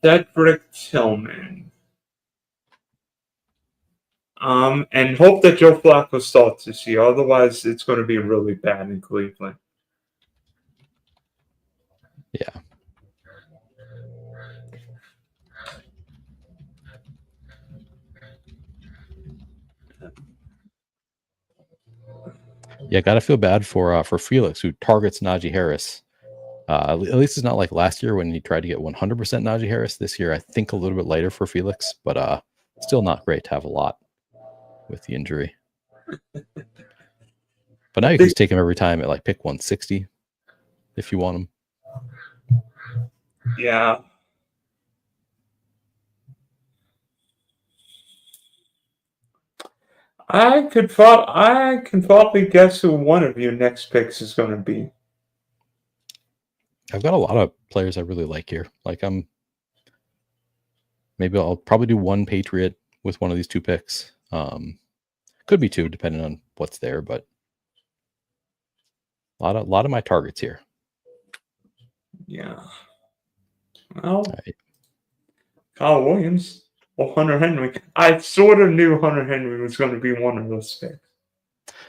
Cedric Tillman. And hope that Joe Flacco starts this year. Otherwise, it's going to be really bad in Cleveland. Yeah. Yeah, gotta feel bad for Felix, who targets Najee Harris. At least it's not like last year when he tried to get 100% Najee Harris. This year, I think a little bit lighter for Felix, but still not great to have a lot with the injury. But now you can just take him every time at like pick 160 if you want him. Yeah. I can probably guess who one of your next picks is going to be. I've got a lot of players I really like here. Like maybe I'll probably do one Patriot with one of these two picks. Could be 2, depending on what's there, but a lot of my targets here. Yeah. Well, Right. Kyle Williams or Hunter Henry. I sort of knew Hunter Henry was going to be one of those picks.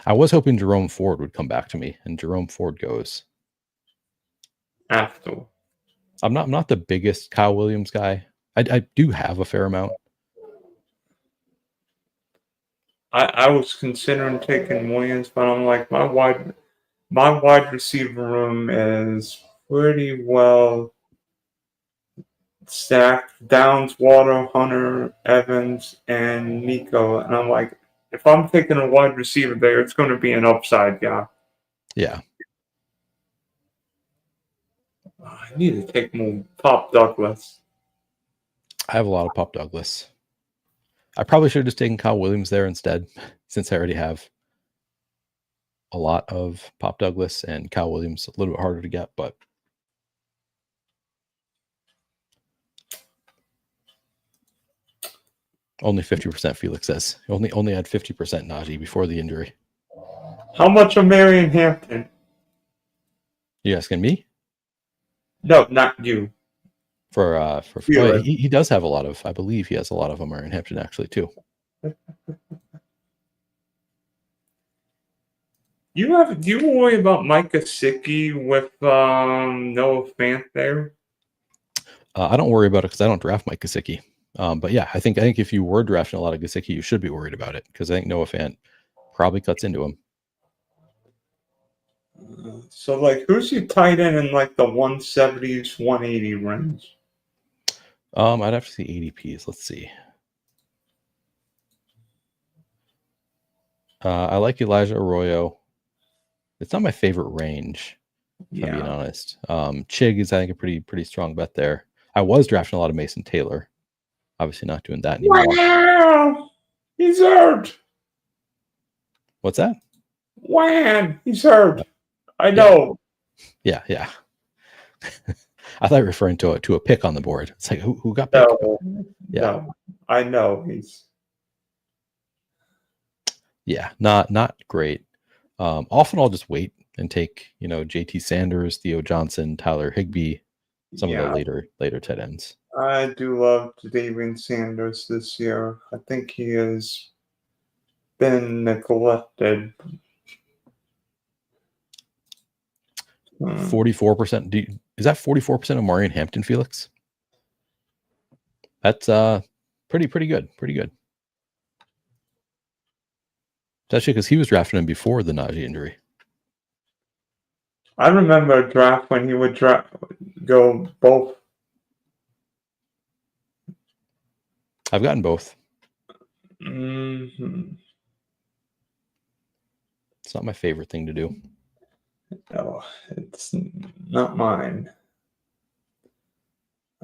I was hoping Jerome Ford would come back to me, and Jerome Ford goes After. I'm not the biggest Kyle Williams guy. I do have a fair amount. I was considering taking Williams, but I'm like, my wide receiver room is pretty well stacked. Downs, Water, Hunter, Evans, and Nico. And I'm like, if I'm taking a wide receiver there, it's going to be an upside guy. Yeah. I need to take more Pop Douglas. I have a lot of Pop Douglas. I probably should have just taken Kyle Williams there instead, since I already have a lot of Pop Douglas, and Kyle Williams a little bit harder to get, but only 50% Felix says. Only had 50% Najee before the injury. How much of Marion Hampton? You asking me? No, not you. He does have a lot of, I believe he has a lot of them in Hampton actually too. Do you worry about Mike Gesicki with Noah Fant there? I don't worry about it because I don't draft Mike Gesicki. But yeah, I think if you were drafting a lot of Gesicki, you should be worried about it because I think Noah Fant probably cuts into him. So, like, who's your tight end in like the 170s, 180 range? I'd have to see ADPs. Let's see. I like Elijah Arroyo. It's not my favorite range, if I'm being honest. Chig is, I think, a pretty strong bet there. I was drafting a lot of Mason Taylor. Obviously not doing that anymore. Wow! He's hurt! What's that? Wham! He's hurt. I know. Yeah. I thought you were referring to a pick on the board. It's like, who got picked? No, I know. He's... Yeah, not great. Often I'll just wait and take, JT Sanders, Theo Johnson, Tyler Higbee, some of the later tight ends. I do love Davian Sanders this year. I think he has been neglected. 44%. Is that 44% of Marion Hampton, Felix? That's pretty good. Pretty good. Especially because he was drafting him before the Najee injury. I remember a draft when he would go both. I've gotten both. Mm-hmm. It's not my favorite thing to do. No, it's not mine.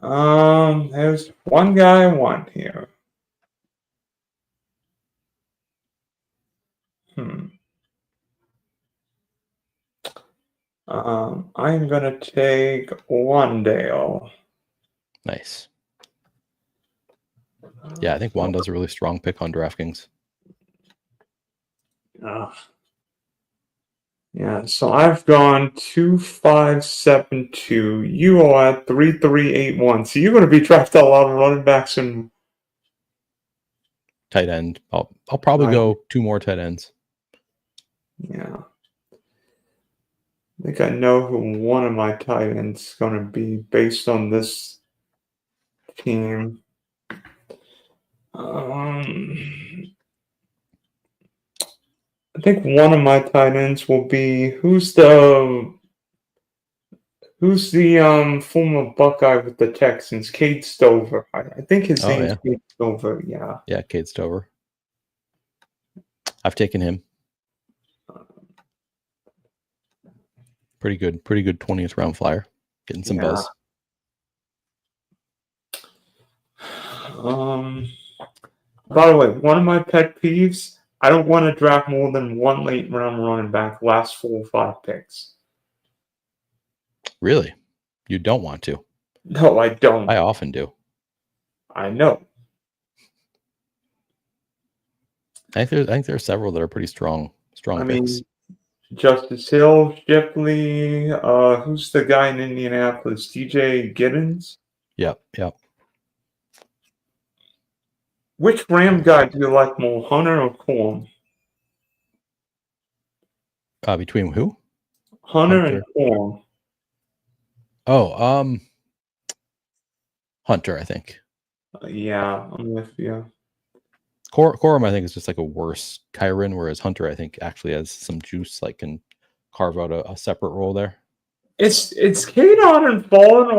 There's one guy I want here. I'm gonna take Wandale. Nice. Yeah, I think Wanda's a really strong pick on DraftKings. Yeah, so I've gone 2-5-7-2. You are at 3-3-8-1. So you're going to be drafting a lot of running backs and tight end. I'll probably go 2 more tight ends. Yeah. I think I know who one of my tight ends is going to be based on this team. I think one of my tight ends will be who's the former Buckeye with the Texans? Cade Stover. I think his name is Cade Stover. Yeah. Yeah, Cade Stover. I've taken him. Pretty good 20th round flyer. Getting some buzz. By the way, one of my pet peeves, I don't want to draft more than one late round running back last 4 or 5 picks. Really? You don't want to? No, I don't. I often do. I know. think there are several that are pretty strong I picks. mean, Justice Hill, Shipley, who's the guy in Indianapolis? DJ Giddens? Yep. Which Ram guy do you like more, Hunter or Corn? Between who? Hunter and Corn. Oh, Hunter, I think. Yeah, I'm with you. Corum, I think, is just like a worse Kyron, whereas Hunter, I think, actually has some juice, like can carve out a separate role there. It's Kadon and Fallen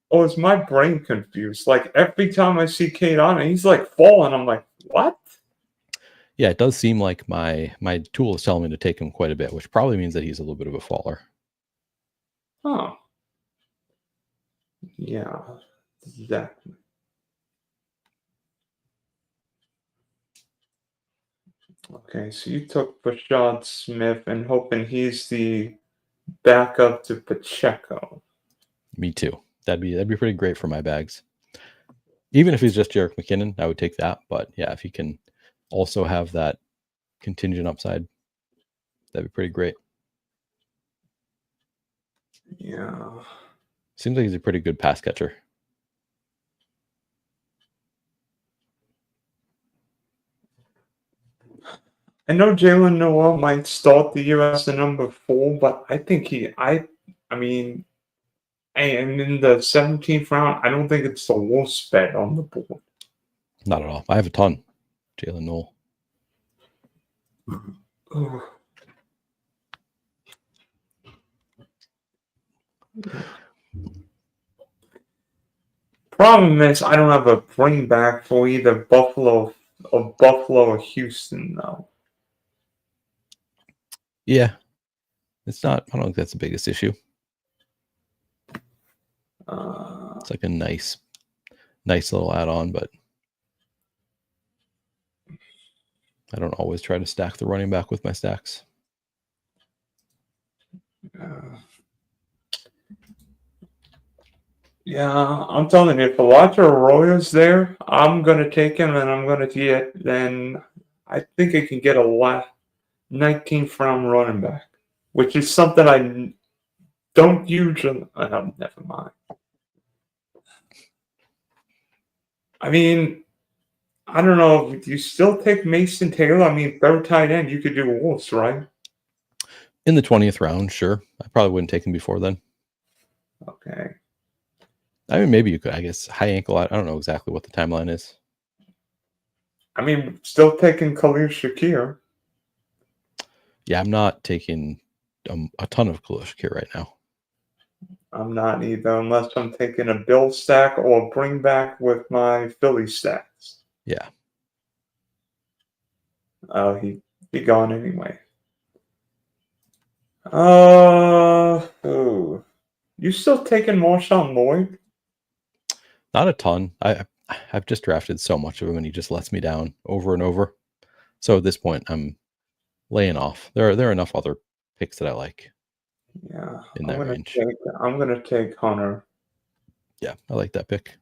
or is my brain confused? Like every time I see Kadon and he's like falling, I'm like, what? Yeah, it does seem like my tool is telling me to take him quite a bit, which probably means that he's a little bit of a faller. Oh. Yeah, exactly. Okay, so you took Rashad Smith and hoping he's the backup to Pacheco. Me too. That'd be pretty great for my bags. Even if he's just Jerick McKinnon, I would take that. But yeah, if he can also have that contingent upside, that'd be pretty great. Yeah. Seems like he's a pretty good pass catcher. I know Jalen Noel might start the year as the number 4, but I think I mean, and in the 17th round, I don't think it's the worst bet on the board. Not at all. I have a ton. Jalen Noel. Problem is, I don't have a bring back for either Buffalo or Houston, though. Yeah. It's not, I don't think that's the biggest issue. It's like a nice little add-on, but I don't always try to stack the running back with my stacks. Yeah, I'm telling you, if Elijah Arroyo's there, I'm going to take him and I'm going to get, then I think I can get a 19th round running back, which is something I don't usually, never mind. I mean, I don't know, do you still take Mason Taylor? I mean, third tight end, you could do Wolves, right? In the 20th round, sure. I probably wouldn't take him before then. Okay. I mean, maybe you could, I guess, high ankle. I don't know exactly what the timeline is. I mean, still taking Khalil Shakir. Yeah, I'm not taking a ton of Khalil Shakir right now. I'm not either, unless I'm taking a Bill stack or bring back with my Philly stacks. Yeah. Oh, he gone anyway. You still taking Marshawn Lloyd? Not a ton. I've just drafted so much of him, and he just lets me down over and over. So at this point, I'm laying off. There are enough other picks that I like. Yeah, in that range. I'm gonna take Hunter. Yeah, I like that pick.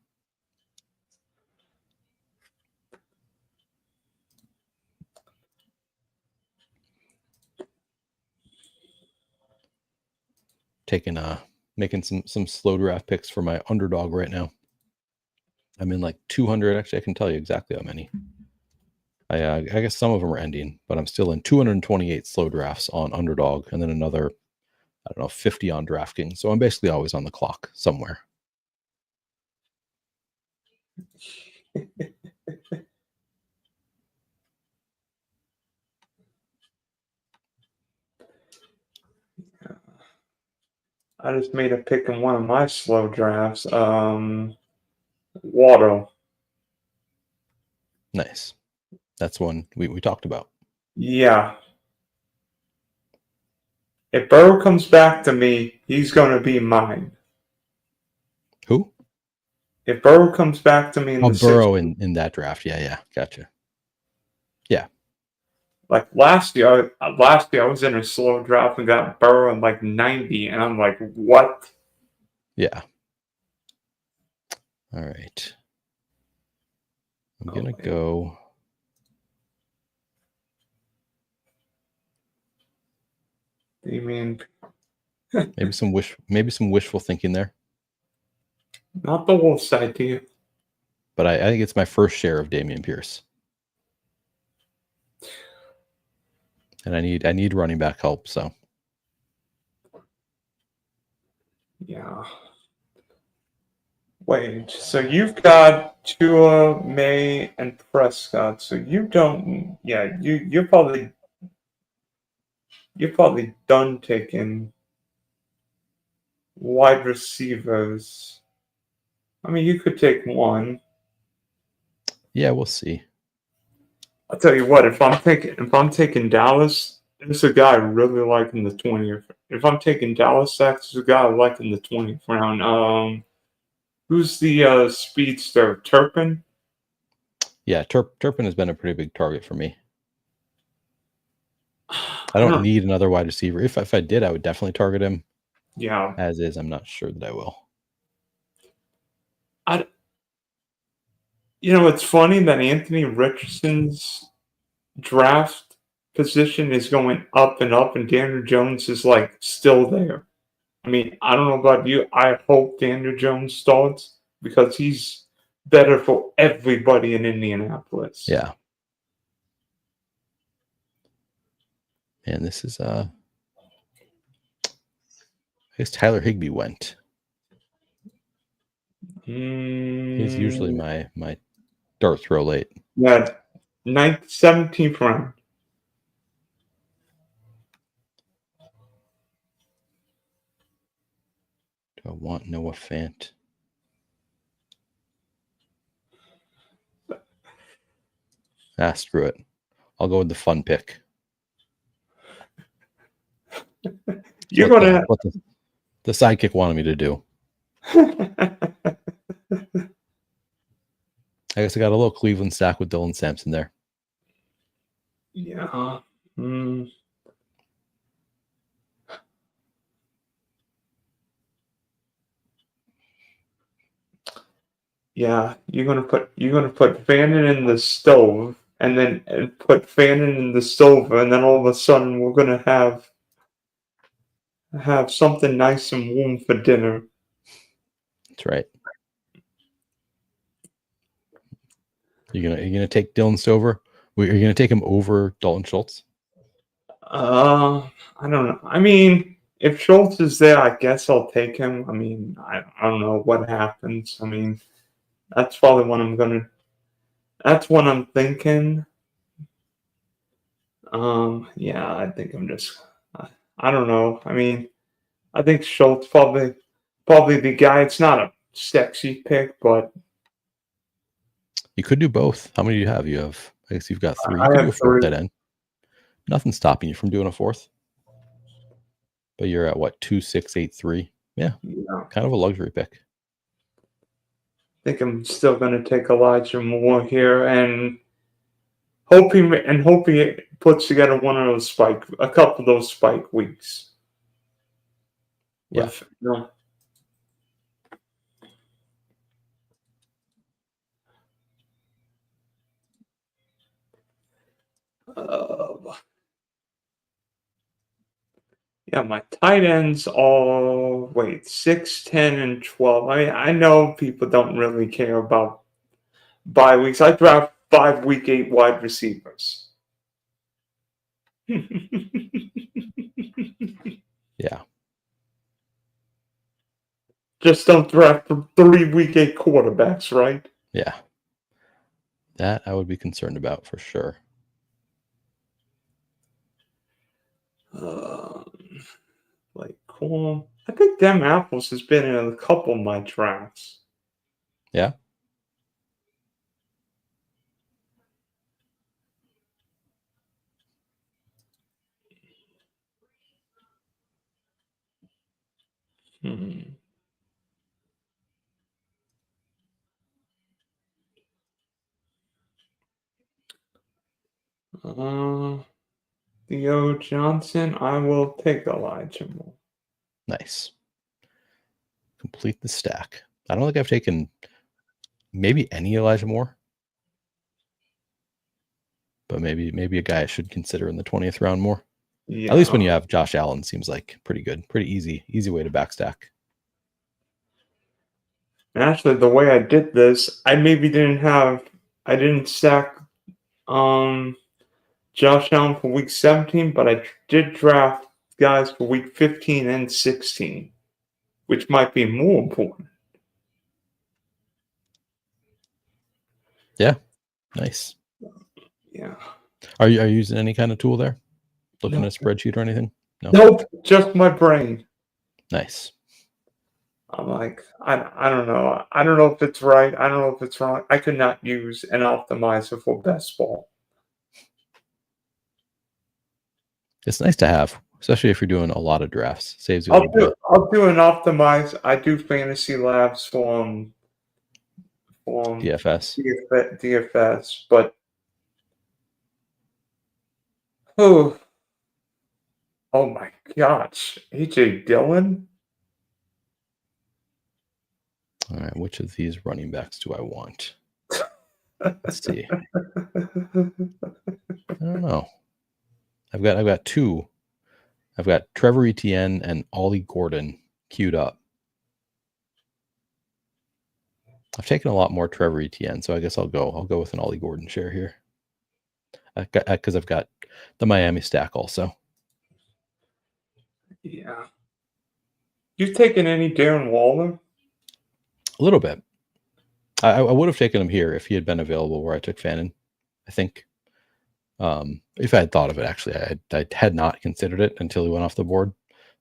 Making some slow draft picks for my underdog right now. I'm in like 200. Actually, I can tell you exactly how many. I guess some of them are ending, but I'm still in 228 slow drafts on underdog, and then another, I don't know, 50 on DraftKings. So I'm basically always on the clock somewhere. I just made a pick in one of my slow drafts. Waddle. Nice. That's one we talked about. Yeah. If Burrow comes back to me, he's going to be mine. Who? If Burrow comes back to me in the Burrow in that draft. Yeah. Gotcha. Yeah. Like last year I was in a slow draft and got Burrow in like 90, and I'm like, what? Yeah. All right. I'm going to go mean? Maybe some wishful thinking there. Not the worst idea. But I think it's my first share of Dameon Pierce. And I need running back help, so. Yeah. Wait, so you've got Tua, May, and Prescott. So you don't. Yeah, you're probably done taking wide receivers. I mean, you could take one. Yeah, we'll see. I'll tell you what. If I'm taking Dallas, there's a guy I really like in the 20th. If I'm taking Dallas, there's a guy I like in the 20th round. Who's the speedster? Turpin? Yeah, Turpin has been a pretty big target for me. I don't need another wide receiver. If I did, I would definitely target him. Yeah. As is, I'm not sure that I will. It's funny that Anthony Richardson's draft position is going up and up, and Daniel Jones is like still there. I mean, I don't know about you. I hope Daniel Jones starts because he's better for everybody in Indianapolis. Yeah. And this is I guess Tyler Higbee went. He's usually my dart throw late. Yeah, 17th round. Do I want Noah Fant? Screw it. I'll go with the fun pick. You're gonna what the sidekick wanted me to do. I guess I got a little Cleveland stack with Dylan Sampson there. Yeah. Yeah, you're gonna put Fannin in the stove, and then put Fannin in the stove, and then all of a sudden we're gonna have something nice and warm for dinner. That's right. You're gonna take Dylan Stover? Are you gonna take him over Dalton Schultz? I don't know. I mean, if Schultz is there, I guess I'll take him. I mean, I don't know what happens. I mean, that's probably what that's what I'm thinking. Yeah, I think I don't know. I mean, I think Schultz probably the guy. It's not a sexy pick, but you could do both. How many do you have? I guess you've got three. You I could do have a fourth three. tight end. Nothing's stopping you from doing a fourth. But you're at what, 2,683? Yeah. Kind of a luxury pick. I think I'm still going to take Elijah Moore here and hope he puts together a couple of those spike weeks. Yeah. Yeah, my tight ends all 6, 10, and 12. I mean, I know people don't really care about bye weeks. I draft 5 week 8 wide receivers. Yeah. Just don't draft 3 week 8 quarterbacks, right? Yeah. That I would be concerned about for sure. Cool. I think Dem Apples has been in a couple of my drafts. Yeah. Theo Johnson, I will take Elijah Moore. Nice. Complete the stack. I don't think I've taken maybe any Elijah Moore. But maybe a guy I should consider in the 20th round more. At least when you Yeah. have Josh Allen, seems like pretty good, pretty easy way to backstack. And actually, the way I did this, I didn't stack um Josh Allen for week 17, but I did draft guys for week 15 and 16, which might be more important. Yeah, nice. Yeah. Are you using any kind of tool there? Looking No, at a spreadsheet or anything? No. nope, just my brain. Nice. I'm like, I don't know. I don't know if it's right. I don't know if it's wrong. I could not use an optimizer for best ball. It's nice to have, especially if you're doing a lot of drafts. Saves you a little bit. I'll do an optimize. I do fantasy labs for DFS. DFS, but oh, oh my gosh, AJ Dillon. All right, which of these running backs do I want? Let's see. I don't know. I've got two. I've got Trevor Etienne and Ollie Gordon queued up. I've taken a lot more Trevor Etienne, so I guess I'll go with an Ollie Gordon share here. Because I've got the Miami stack also. Yeah. You taken any Darren Waller? A little bit. I would have taken him here if he had been available where I took Fannin, I think. If I had thought of it, actually, I had not considered it until he went off the board.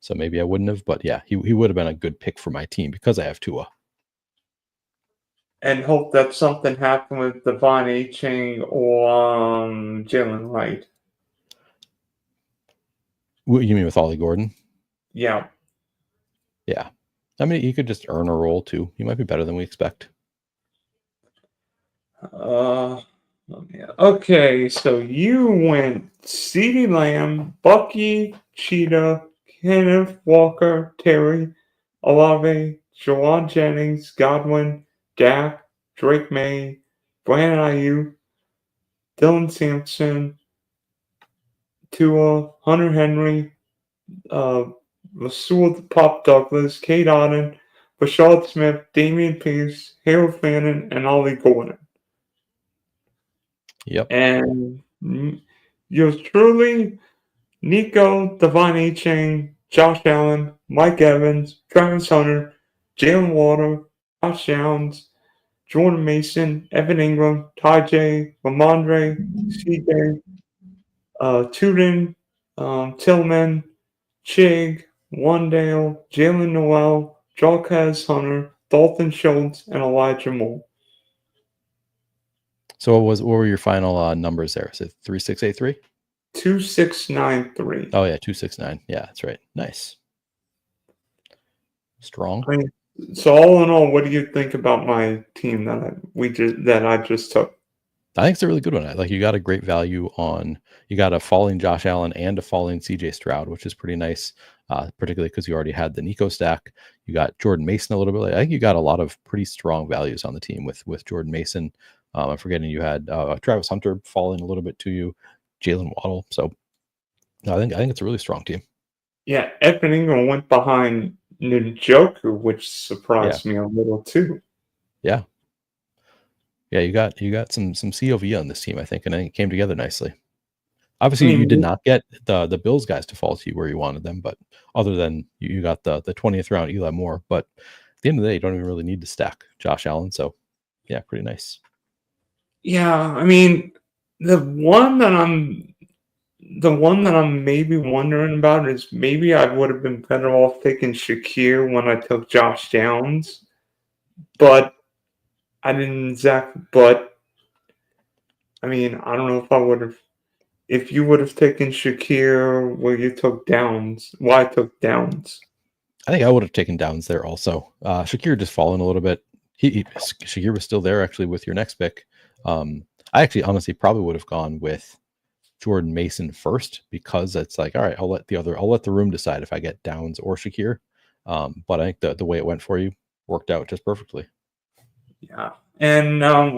So maybe I wouldn't have. But yeah, he would have been a good pick for my team because I have Tua. And hope that something happened with Devon Aching or Jalen Wright. What you mean with Ollie Gordon? Yeah. Yeah. I mean, he could just earn a role too. He might be better than we expect. Okay, so you went CeeDee Lamb, Bucky, Cheetah, Kenneth Walker, Terry, Olave, Jawan Jennings, Godwin, Dak, Drake May, Brandon Ayuk, Dylan Sampson, Tua, Hunter Henry, Rasul Pop Douglas, Kate Auden, Rashad Smith, Damian Pierce, Harold Fannin, and Ollie Gordon. Yep. And yours truly, Nico, Devon Achane, Josh Allen, Mike Evans, Travis Hunter, Jalen Water, Josh Downs, Jordan Mason, Evan Ingram, Ty J, Ramondre, CJ, Tudor, Tillman, Chig, Wandale, Jalen Noel, Jarquez Hunter, Dalton Schultz, and Elijah Moore. So what were your final numbers there? Is it 3683? 2693. Oh yeah, 269. Yeah, that's right. Nice. Strong. I mean, so all in all, what do you think about my team that I just took? I think it's a really good one. Like you got a great value on, you got a falling Josh Allen and a falling CJ Stroud, which is pretty nice, particularly because you already had the Nico stack. You got Jordan Mason a little bit. I think you got a lot of pretty strong values on the team with Jordan Mason. I'm forgetting you had Travis Hunter falling a little bit to you, Jalen Waddle. So I think it's a really strong team. Yeah, Evan Ingram went behind Njoku, which surprised me a little too. Yeah. Yeah, you got some COV on this team, I think, and it came together nicely. Obviously, you did not get the Bills guys to fall to you where you wanted them, but other than you got the 20th round Eli Moore. But at the end of the day, you don't even really need to stack Josh Allen. So yeah, pretty nice. Yeah, I mean, the one that I'm maybe wondering about is maybe I would have been better off taking Shakir when I took Josh Downs, but I didn't exactly. But I mean, I don't know if I would have. If you would have taken Shakir where you took Downs, why I took Downs? I think I would have taken Downs there also. Shakir just fallen a little bit. Shakir was still there actually with your next pick. I actually honestly probably would have gone with Jordan Mason first because it's like, all right, I'll let the room decide if I get Downs or Shakir. But I think the way it went for you worked out just perfectly. Yeah, and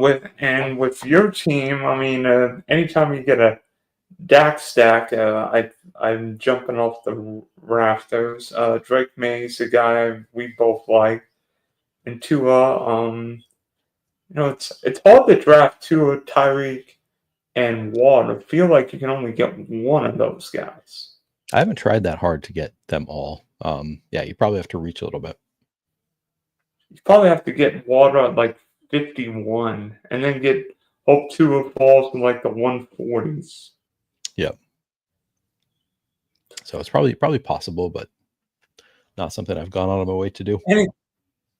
with your team, I mean, anytime you get a Dak stack. I'm jumping off the rafters. Drake May's a guy we both like, and Tua. It's hard to draft Tua, Tyreek, and Watt. I feel like you can only get one of those guys. I haven't tried that hard to get them all. Yeah, you probably have to reach a little bit. You probably have to get Water at like 51, and then hope Tua falls in like the 140s. Yep. So it's probably possible, but not something I've gone out of my way to do.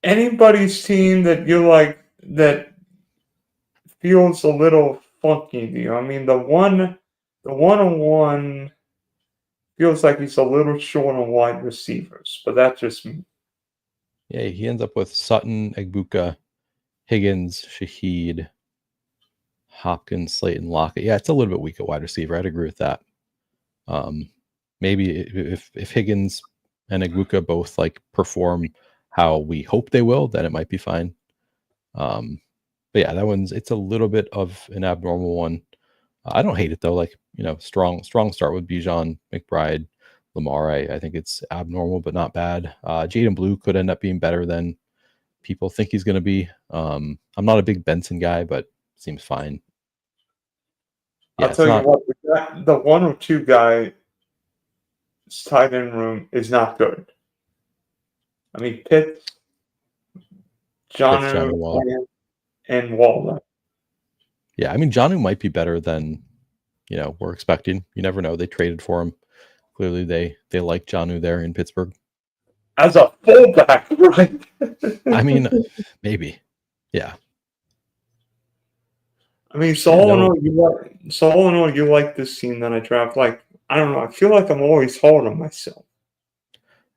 Anybody's team that you like that feels a little funky to you. I mean, the 101 feels like he's a little short on wide receivers, but that's just me. Yeah, he ends up with Sutton, Egbuka, Higgins, Shaheed, Hopkins, Slayton, Lockett. Yeah, it's a little bit weak at wide receiver. I'd agree with that. Maybe if Higgins and Egbuka both like perform how we hope they will, then it might be fine. But yeah, it's a little bit of an abnormal one. I don't hate it though. Like, strong start with Bijan, McBride, Lamar. I think it's abnormal, but not bad. Jaden Blue could end up being better than people think he's going to be. I'm not a big Benson guy, but seems fine. Yeah, I'll tell you what, the 102 guy tight end room is not good. I mean, Pitts, Jonnu, and Waller. Yeah, I mean, Jonnu might be better than we're expecting. You never know. They traded for him. Clearly, they like Jonnu there in Pittsburgh as a fullback, right? I mean, maybe, yeah. I mean, so all in all, you like this team that I draft. Like, I don't know. I feel like I'm always hard on myself.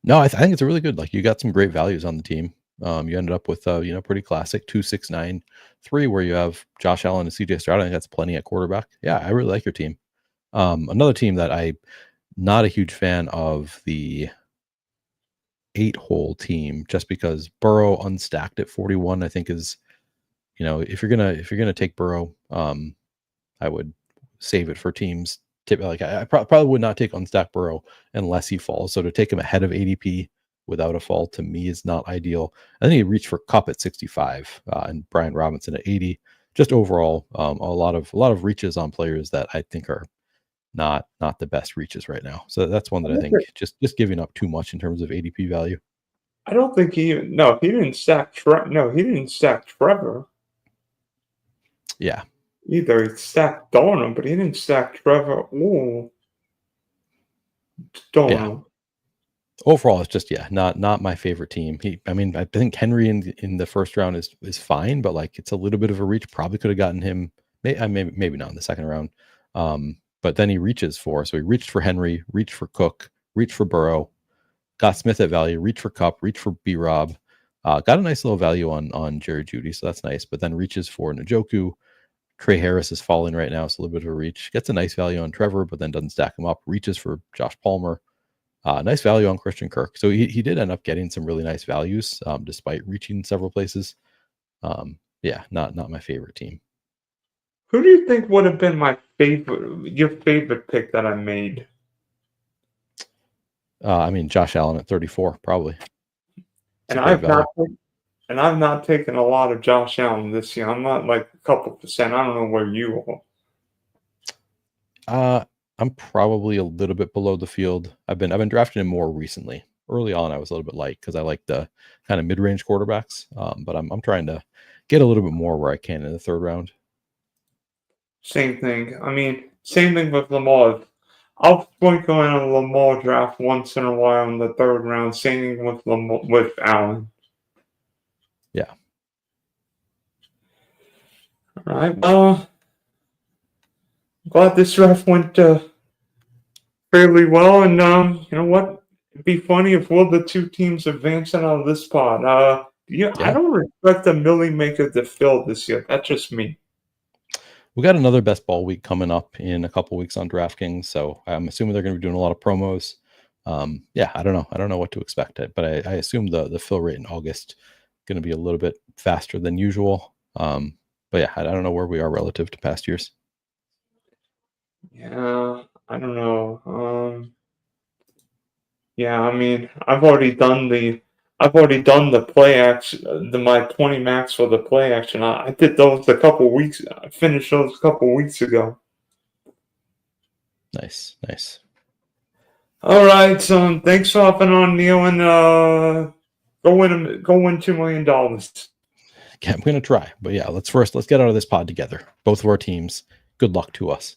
No, I think it's a really good. Like, you got some great values on the team. You ended up with pretty classic 2, 6, 9, 3, where you have Josh Allen and CJ Stroud. I think that's plenty at quarterback. Yeah, I really like your team. Another team that I'm not a huge fan of, the 8-hole team, just because Burrow unstacked at 41, I think is, if you're gonna take Burrow, I would save it for teams. Like, I probably would not take unstacked Burrow unless he falls. So to take him ahead of ADP without a fall, to me, is not ideal. I think he reached for Kupp at 65 and Brian Robinson at 80. Just overall, a lot of reaches on players that I think are not the best reaches right now. So that's one that I think just giving up too much in terms of ADP value. I don't think he didn't stack he didn't stack Trevor. Yeah. Either he stacked Darnold, but he didn't stack Trevor or Darnold. Yeah. Overall, it's just not my favorite team. I think Henry in the first round is fine, but like, it's a little bit of a reach. Probably could have gotten him maybe not in the second round. But then he reaches so he reached for Henry, reached for Cook, reached for Burrow, got Smith at value, reached for Kupp, reached for B-Rob, got a nice little value on Jerry Jeudy, so that's nice. But then reaches for Njoku. Trey Harris is falling right now, so a little bit of a reach. Gets a nice value on Trevor, but then doesn't stack him up. Reaches for Josh Palmer. Nice value on Christian Kirk. So he did end up getting some really nice values, despite reaching several places. Yeah, not my favorite team. Who do you think would have been your favorite pick that I made? I mean, Josh Allen at 34, probably. And I've not taken a lot of Josh Allen this year. I'm not like a couple percent. I don't know where you are. I'm probably a little bit below the field. I've been drafting him more recently. Early on, I was a little bit light because I like the kind of mid-range quarterbacks. But I'm trying to get a little bit more where I can in the third round. Same thing. I mean, same thing with Lamar. I'll sprinkle in a Lamar draft once in a while in the third round. Same thing with Allen. Yeah. All right. Glad this draft went fairly well, and you know what? It'd be funny if one of the two teams advancing out of this spot. I don't expect the Millie Maker to fill this year. That's just me. We got another best ball week coming up in a couple weeks on DraftKings, so I'm assuming they're going to be doing a lot of promos. Yeah, I don't know what to expect, but I assume the fill rate in August going to be a little bit faster than usual. But yeah, I don't know where we are relative to past years. Yeah, I don't know. Yeah, I mean, I've already done the play action, my 20 max for the play action. I did those a couple weeks. I finished those a couple weeks ago. Nice, nice. All right, so thanks for hopping on, Neil, and go win $2 million. Okay, I'm gonna try, but yeah, let's get out of this pod together. Both of our teams. Good luck to us.